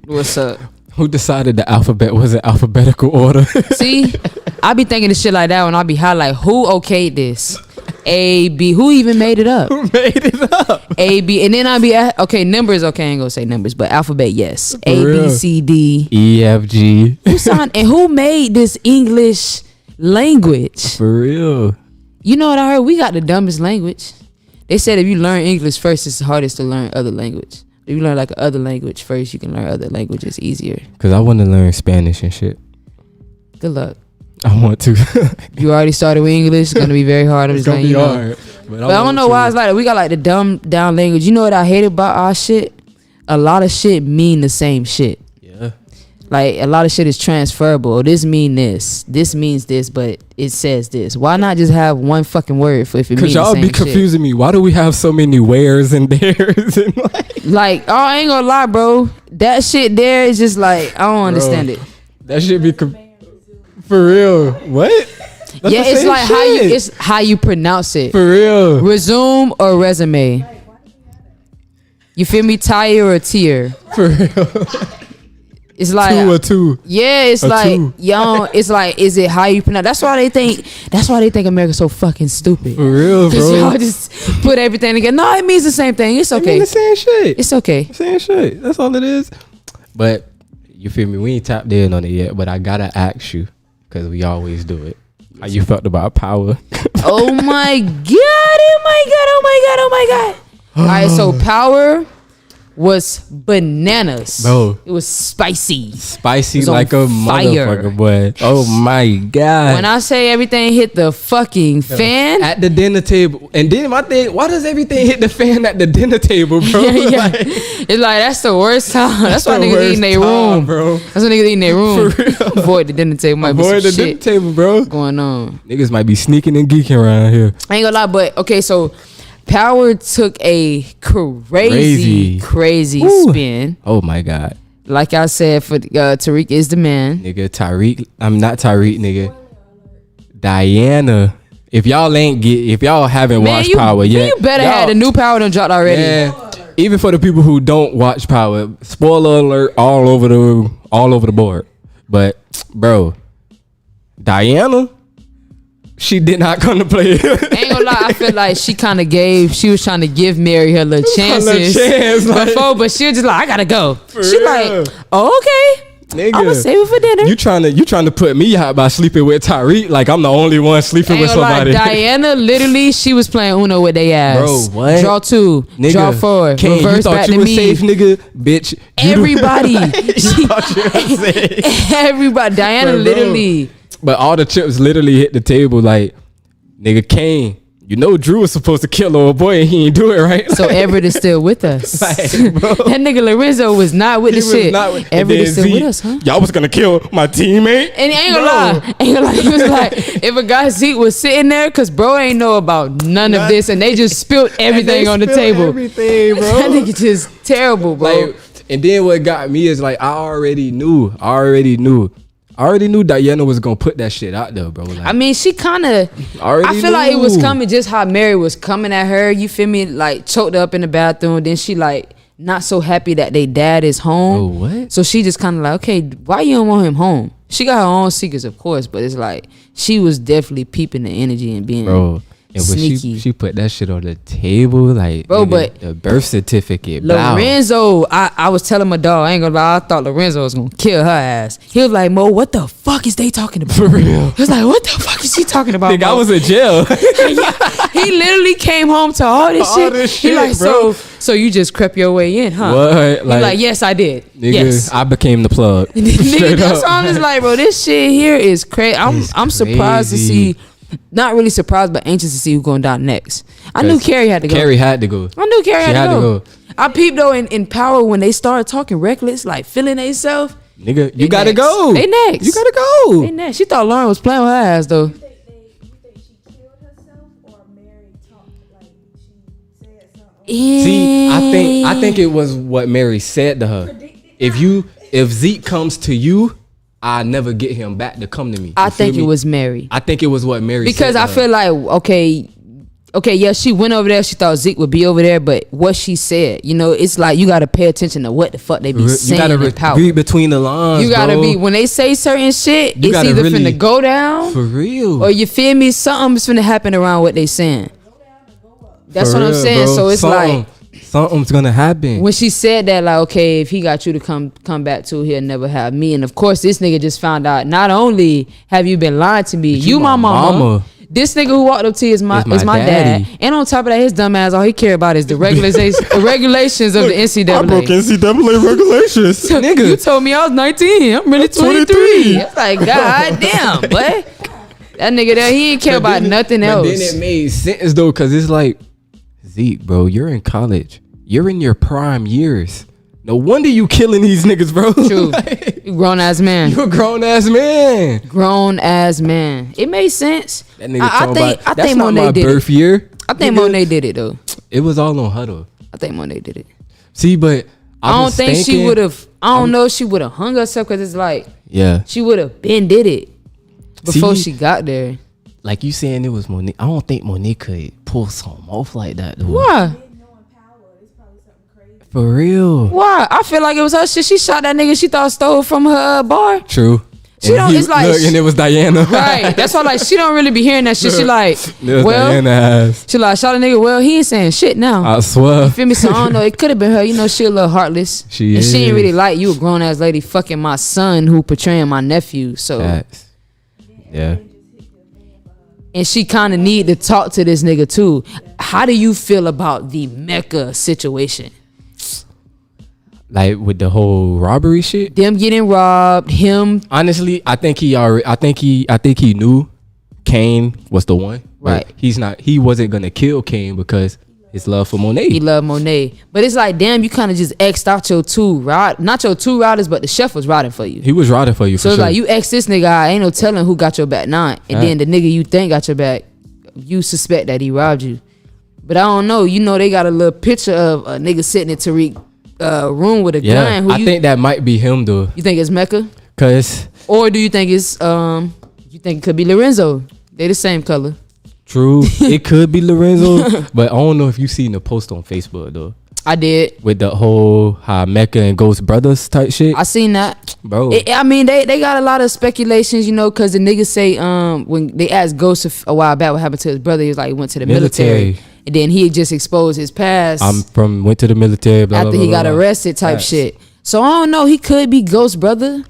What's up? Who decided the alphabet was in alphabetical order? See, I be thinking of shit like that when I be high. Like, who okayed this? A, B. Who even made it up? Who made it up? A, B. And then I be okay. Numbers, okay. I ain't gonna say numbers, but alphabet, yes. A, B, real. C, D. E, F, G. Who signed and who made this English language? For real. You know what I heard? We got the dumbest language. They said if you learn English first, it's the hardest to learn other language. If you learn like other language first, you can learn other languages easier. Cause I want to learn Spanish and shit. Good luck. I want to. You already started with English. It's gonna be very hard. I'm It's just gonna letting be you know. hard. But But I don't know why it's like that. We got like the dumb down language. You know what I hate about our shit? A lot of shit mean the same shit. Yeah. Like a lot of shit is transferable. This mean this. This means this, but it says this. Why not just have one fucking word for if it means Cause the y'all same be shit? confusing me. Why do we have so many wheres and theres and Like, oh, I ain't gonna lie, bro. That shit there is just like I don't understand it. that should be for real. What? That's Yeah, the it's same like shit. how you pronounce it. For real. Resume or resume. You feel me? Tire or tier. For real. It's like 2 or 2. yeah, it's A like two. yo, it's like is it how you pronounce? That's why they think America's so fucking stupid. For real, Cause bro. y'all just put everything together. No, it means the same thing. It's I mean okay. the same shit. It's okay. Same shit. That's all it is. But you feel me? We ain't tapped in on it yet. But I gotta ask you, cause we always do it. How you felt about power? Oh my god! Oh my god! Oh my god! Oh my god! All right, so power. was bananas. Bro. It was spicy. Spicy It was on like a fire. motherfucker, boy. Oh my God. When I say everything hit the fucking fan. At the dinner table. And then my thing, why does everything hit the fan at the dinner table, bro? Yeah. Like, It's like that's the worst time. That's why the niggas eat in their worst time, room, bro. That's why niggas eat in their room. For real. Avoid the dinner table. Might be avoid some the dinner shit table, bro. going on. Niggas might be sneaking and geeking around here. I ain't gonna lie, but okay, so Power took a crazy Woo. spin. Oh my God. Like I said, for Tariq is the man. Nigga, Tyreek. I'm not Tyreek, nigga. Diana. If y'all haven't watched Power yet, you better have the new Power done dropped already. Yeah, even for the people who don't watch Power, spoiler alert all over the board. But bro, Diana, she did not come to play. Ain't gonna lie, I feel like she was trying to give Mary her little chances before, but she was just like, I gotta go. She real. like, oh, okay. Nigga, I'm gonna save it for dinner. You trying to put me out by sleeping with Tyreek? Like I'm the only one sleeping Ain't with gonna lie, somebody. Diana, literally, she was playing Uno with their ass. Bro, what? Draw 2, Nigga, draw 4, Kane, reverse you thought back you to was me. safe, nigga, bitch. Everybody, safe. everybody, Diana, Bro. literally. But all the chips literally hit the table. Like, nigga, Kane, you know Drew was supposed to kill old boy and he ain't do it, right? So Everett is still with us. Like, bro. That nigga Lorenzo was not with He the was shit. not with- Everett and is then still with Zeke, us, huh? Y'all was gonna kill my teammate. And ain't gonna Bro. lie, he was like, if a guy Zeke was sitting there, cause bro ain't know about none of this, and they just spilled everything on the spilled table. Everything, bro. That nigga just terrible, bro. Like, and then what got me is like I already knew Diana was gonna put that shit out there, bro. Like, I mean, she kind of. Already I feel like it was knew. coming just how Mary was coming at her. You feel me? Like choked up in the bathroom. Then she like not so happy that they dad is home. Oh, what? So she just kind of like, okay, why you don't want him home? She got her own secrets, of course, but it's like she was definitely peeping the energy and being bro. And when sneaky. she put that shit on the table, like, Bro, nigga, but the birth certificate, blah. Lorenzo, I was telling my dog, I ain't gonna lie, I thought Lorenzo was gonna kill her ass. He was like, Mo, what the fuck is they talking about? For real. He was like, what the fuck is he talking about? Nigga, I Mo? was in jail. He literally came home to all this All shit. this He shit, like, bro. so you just crept your way in, huh? What? He like, yes, I did. Nigga, Yes. I became the plug. Nigga, Straight that's up. why I'm just like, bro, this shit here is crazy. I'm surprised to crazy. see, not really surprised, but anxious to see who's going down next. I knew Carrie had to go. Carrie had to go. I knew Carrie She had to go. I peeped though in Power when they started talking reckless, like feeling themselves. Nigga, They you gotta next. go. They next. You gotta go. They next. She thought Lauren was playing with her ass though. You think she killed herself or Mary talked like she said something? See, I think it was what Mary said to her. If Zeke comes to you, I never get him back to come to me. I You feel think it me? was Mary. I think it was what Mary Because said to I her. feel like okay, yeah, she went over there. She thought Zeke would be over there, but what she said, it's like you gotta pay attention to what the fuck they be you saying gotta in Power. read between the lines. You gotta bro. be when they say certain shit, You it's gotta either really- finna go down for real. or you feel me, something's finna happen around what they saying. That's For what I'm real, saying. bro. So it's like something's gonna happen. when she said that, like, okay, if he got you to come back to, he'll never have me. And of course, this nigga just found out. Not only have you been lying to me, you my mama. This nigga who walked up to you is my daddy. dad. And on top of that, his dumb ass, all he care about is the regulations of the NCAA. NCAA regulations, You nigga. told me I was 19. I'm really 23. It's like, god damn, boy. That nigga there, he ain't care about nothing else. But then it made sense though, cause it's like, Zeke, bro, you're in college. You're in your prime years. No wonder you killing these niggas, bro. True. Like, You grown ass man. you a grown ass man. Grown ass man. It made sense. That nigga I talking think about, I that's think not Monet my did birth it. year. I think Nigga, Monet did it though. It was all on her though. I think Monet did it. See, but I don't was think she thinking- would have. I don't know if she would have hung herself because it's like Yeah, she would have been did it before See? she got there. like you saying it was Monique. I don't think Monique could pull something off like that though. Why? Knowing power is probably something crazy. For real. Why? I feel like it was her shit. She shot that nigga she thought stole from her bar. True. She don't- it's like- look, and it was Diana. Right. That's why like she don't really be hearing that shit. She like, It was well, Diana ass. she like shot a nigga. Well, he ain't saying shit now. I swear. You feel me? So I don't know. It could have been her. She a little heartless. She and she ain't is. really like you, a grown ass lady, fucking my son who portraying my nephew. So Facts. Yeah. and she kind of need to talk to this nigga too. How do you feel about the Mecca situation? Like with the whole robbery shit. Them getting robbed. Him. Honestly, I think he knew Kane was the one. Right. He wasn't gonna kill Kane because his love for Monet. He loved Monet. But it's like, damn, you kind of just X'd out your not your two riders, but the chef was riding for you. He was riding for you. So for it's sure. like, you X this nigga out, ain't no telling who got your back now. And then the nigga you think got your back, you suspect that he robbed you. But I don't know. You know, they got a little picture of a nigga sitting in Tariq room with a gun. I think that might be him though. You think it's Mecca? Cause Or do you think it's you think it could be Lorenzo? They the same color. true, it could be Lorenzo, but I don't know if you seen the post on Facebook though. I did. With the whole how Mecca and Ghost brothers type shit. I seen that, bro. I mean, they got a lot of speculations, you know, because the niggas say when they asked Ghost a while back what happened to his brother, he was like, he went to the military. And then he just exposed his past. Went to the military. Blah, after blah, he blah, got blah. arrested type Facts. shit. So I don't know. He could be Ghost brother,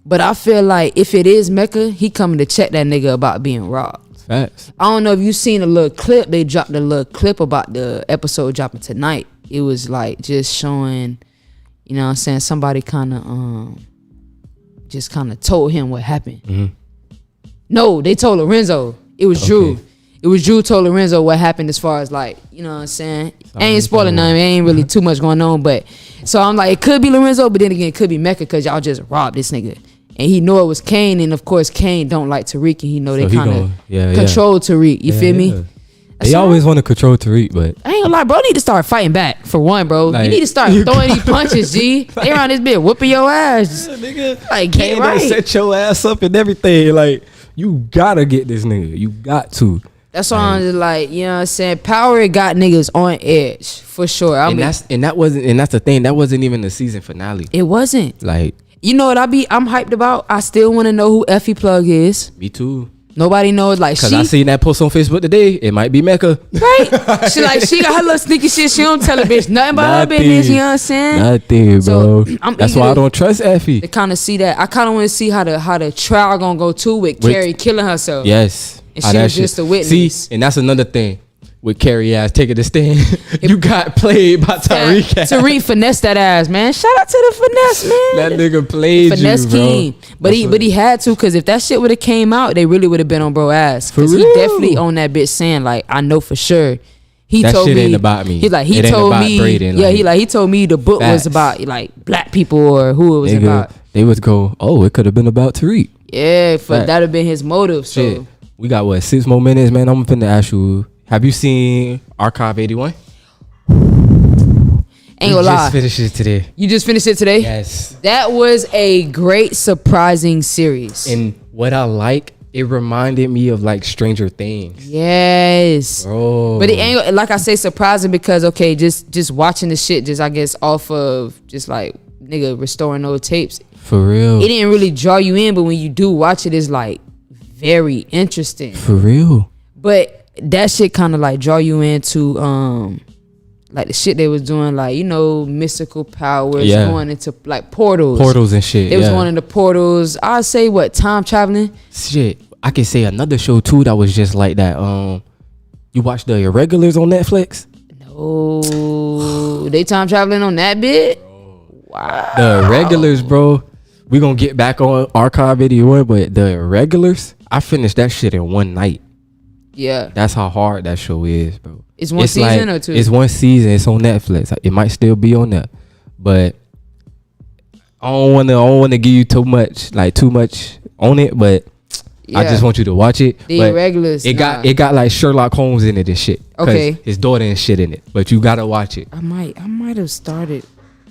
but I feel like if it is Mecca, he coming to check that nigga about being robbed. Facts. I don't know if you seen a little clip. They dropped a little clip about the episode dropping tonight. It was like just showing, you know what I'm saying, somebody kind of just kind of told him what happened. Mm-hmm. No, they told Lorenzo. It was Drew. It was Drew told Lorenzo what happened as far as like, you know what I'm saying? I ain't spoiling nothing. Ain't really too much going on. But so I'm like, it could be Lorenzo, but then again, it could be Mecca because y'all just robbed this nigga. And he know it was Kane. And of course, Kane don't like Tariq. And he know they kind of control Tariq. You feel me? They always want to control Tariq, but I ain't gonna lie, bro. Need to start fighting back for one, bro. Like, you need to start throwing these punches, G. They around this bitch whooping your ass. nigga, Like, get right. Set your ass up and everything. Like, you gotta get this nigga. You got to. That's why I'm just like, you know what I'm saying? Power got niggas on edge for sure. That's the thing. That wasn't even the season finale. It wasn't. Like, you know what I'm hyped about? I still want to know who Effie Plug is. me too. Nobody knows. Like, Cause I seen that post on Facebook today. It might be Mecca. Right? she got her little sneaky shit. She don't tell a bitch nothing about her business. You know what I'm saying? Nothing, So, bro. I'm That's eager why I to- don't trust Effie. To kind of see that. I kind of want to see how the trial gonna go too with Carrie killing herself. Yes. And How she that was just shit- a witness. See, and that's another thing with Carrie ass taking the stand. You got played by Tariq. ass. Tariq finessed that ass, man. Shout out to the finesse, man. That nigga played Finesse you, bro. king. But he had to, because if that shit would have came out, they really would have been on bro ass. For Because he real. definitely on that bitch saying, like, I know for sure. He That told shit me ain't about me. He It ain't told about me Braden, yeah, like, he told me the book facts. was about like black people or who it was Nigga, about. they would go, oh, it could have been about Tariq. Yeah, Facts. that'd have been his motive. So Shit. We got what, 6 more minutes, man. I'm finna ask you, have you seen Archive 81? ain't gonna lie. Just finished it today. You just finished it today? Yes. That was a great surprising series. And what I like, it reminded me of like Stranger Things. Yes. Bro. But it ain't, like I say, surprising because okay, just watching the shit, just I guess off of just like nigga restoring old tapes. For real. It didn't really draw you in, but when you do watch it, it's like very interesting. For real. But that shit kind of like draw you into like the shit they was doing, like, you know, mystical powers, going into like portals And shit. They was going into portals. I'd say what, time traveling. Shit. I could say another show too that was just like that. You watch The Irregulars on Netflix? No, they time traveling on that bit. Wow. The Irregulars, bro. We gonna get back on Archive 81, but The Irregulars, I finished that shit in one night. Yeah. That's how hard that show is, bro. It's one season or two? It's one season. It's on Netflix. It might still be on there, but I don't wanna give you too much on it. But I just want you to watch it. The But Irregulars. It got like Sherlock Holmes in it and shit. 'Cause Okay. his daughter and shit in it. But you gotta watch it, I might have started.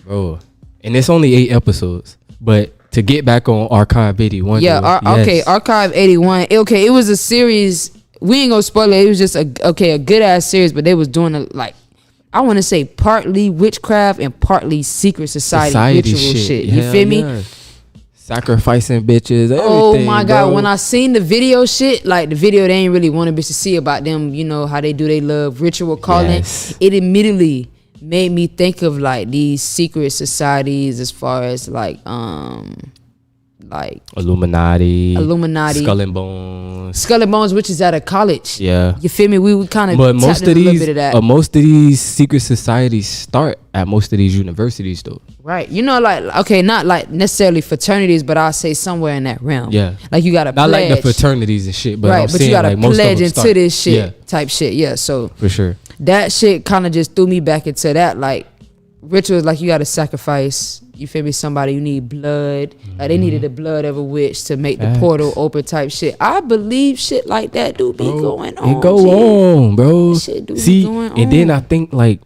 bro. And it's only 8 episodes. But to get back on Archive 81, Yeah. though, Okay. yes. Archive 81. Okay. It was a series. We ain't gonna spoil it. It was just a good ass series, but they was doing I want to say partly witchcraft and partly secret society ritual shit. You Hell feel me? yeah. Sacrificing bitches. Everything, Oh my god! bro. When I seen the video shit, like the video they ain't really want a bitch to see about them. You know how they do they love ritual calling. Yes. It immediately made me think of like these secret societies as far as like like Illuminati, Skull and Bones, which is at a college. Yeah. You feel me? We kind of But tapped most in a of little these, bit of that. most of these secret societies start at most of these universities, though. Right. You know, like, okay, not like necessarily fraternities, but I'll say somewhere in that realm. Yeah. Like you got to Not pledge. like the fraternities and shit, but right, I'm but saying you got to like most of pledge them into start. this shit Yeah, type shit. Yeah. So for sure. that shit kind of just threw me back into that. Like, rituals, like you got to sacrifice. You feel me? Somebody, you need blood. Like they needed the blood of a witch to make the portal open type shit. I believe shit like that do be going on. It go on, bro. That shit do be See, going and then on. I think like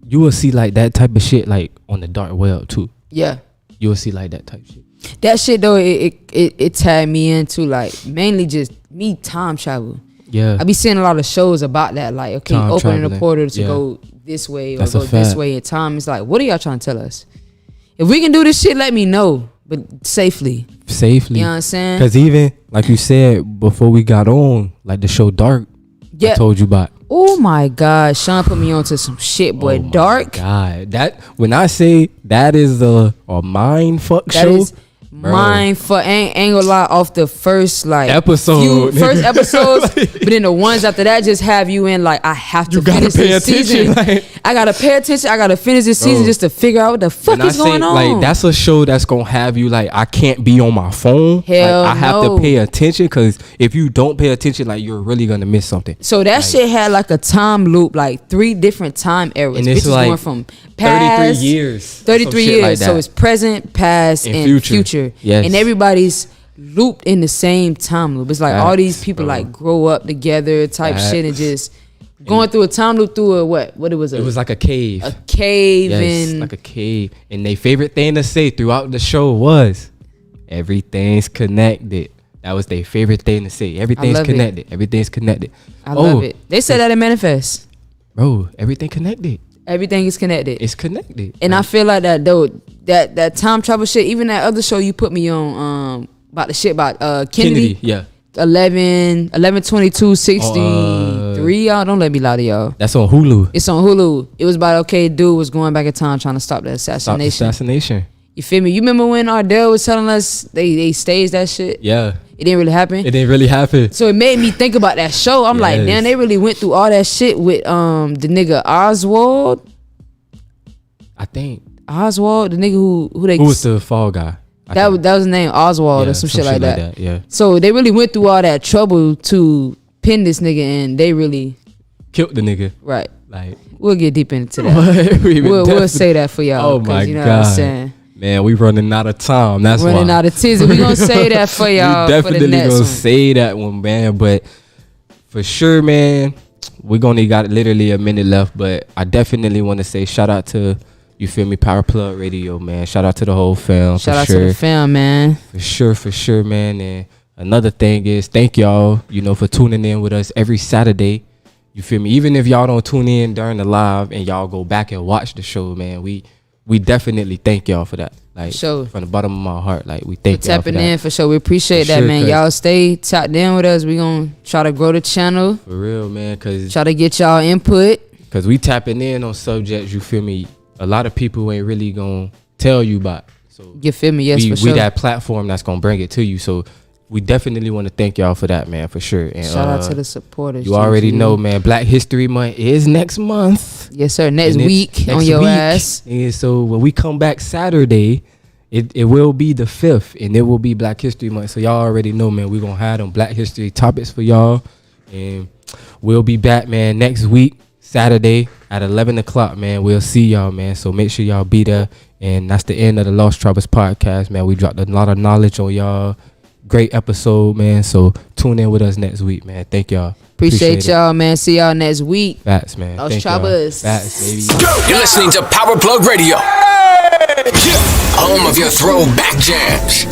you will see like that type of shit like on the dark web too. Yeah. You will see like that type shit. That shit though, it tagged me into like mainly just me time travel. Yeah. I be seeing a lot of shows about that, like okay, Time opening the traveling. portal to Yeah. go this way or That's a go this fact. way in time. It's like, what are y'all trying to tell us? If we can do this shit, let me know, but safely. Safely. You know what I'm saying? Cause even like you said before we got on, like the show Dark, Yeah. I told you about. Oh my God, Sean put me onto some shit, boy. Oh my Dark. God, that when I say that is a mind fuck That show, is bro. mine for ain't gonna lie, off the first like Episode, few first nigga. episodes, but then the ones after that just have you in like I have to You gotta finish pay this attention, season. like- I gotta pay attention. I gotta finish this season Bro. just to figure out what the fuck When I is going say, on. like that's a show that's gonna have you like I can't be on my phone. Hell like, I have no. to pay attention because if you don't pay attention, like you're really gonna miss something. So that shit had like a time loop, like 3 different time eras. And it's Bitches like going from past 33 years. 33 some shit years. like So that. it's present, past, And and future. future. Yes. And everybody's looped in the same time loop. It's like all these Facts, people bro. like grow up together type shit and Facts. just going through a time loop through a what it was It was like a cave. a cave Yes, and like a cave. And their favorite thing to say throughout the show was everything's connected. That was their favorite thing to say. Everything's love it. connected. Everything's connected. I love it. They said that in Manifest. Bro, everything connected. Everything is connected. It's connected. And I feel like that though, that time travel shit, even that other show you put me on about the shit about Kennedy. Yeah. 11 22 63. Y'all don't let me lie to y'all. That's on Hulu. It's on Hulu. It was about okay, dude was going back in time trying to stop the Stop the assassination. assassination. You feel me? You remember when Ardell was telling us they staged that shit? Yeah. It didn't really happen. It didn't really happen. So it made me think about that show. I'm like, Yes. damn, they really went through all that shit with the nigga Oswald. I think. Oswald, the nigga who they Who was the fall guy? that was his name, Oswald, Yeah, or some shit like that. Yeah. So they really went through all that trouble to pin this nigga, and they really Killed the nigga. right. Like We'll get deep into that. We'll say that for y'all. Oh my you know God. What I'm saying? Man, we running out of time. That's Running why. out of tears. We gonna say that for y'all. We definitely for the next gonna one. say that one, man. But for sure, man, we gonna got literally a minute left. But I definitely want to say shout out to, you feel me, Power Plug Radio, man. Shout out to the whole fam. Shout for out sure. to the fam, man. For sure, man. And another thing is, thank y'all, for tuning in with us every Saturday. You feel me? Even if y'all don't tune in during the live and y'all go back and watch the show, man, we definitely thank y'all for that. Like, Sure. from the bottom of my heart, like, we thank For y'all for tapping that. in for sure. We appreciate For that, sure, man. 'cause- Y'all stay tapped in with us. We gonna try to grow the channel. For real, man, because Try to get y'all input. we tapping in on subjects, you feel me, a lot of people ain't really gonna tell you about. So You feel me? Yes, we for sure. that platform that's gonna bring it to you. So we definitely want to thank y'all for that, man, for sure. And Shout out to the supporters. you already GG. know, man, Black History Month is next month. Yes, sir. Next And it's week on next your week. ass. And so when we come back Saturday, it will be the 5th, and it will be Black History Month. So y'all already know, man, we're gonna have them Black History topics for y'all. And we'll be back, man, next week, Saturday at 11 o'clock, man. We'll see y'all, man. So make sure y'all be there. And that's the end of the Lost Tribers podcast, man. We dropped a lot of knowledge on y'all. Great episode, man. So tune in with us next week, man. Thank y'all. Appreciate it. y'all, man. See y'all next week. Facts, man. Lost Thank y'all. Tribers. Facts, baby. You're listening to Power Plug Radio. Home of your throwback jams.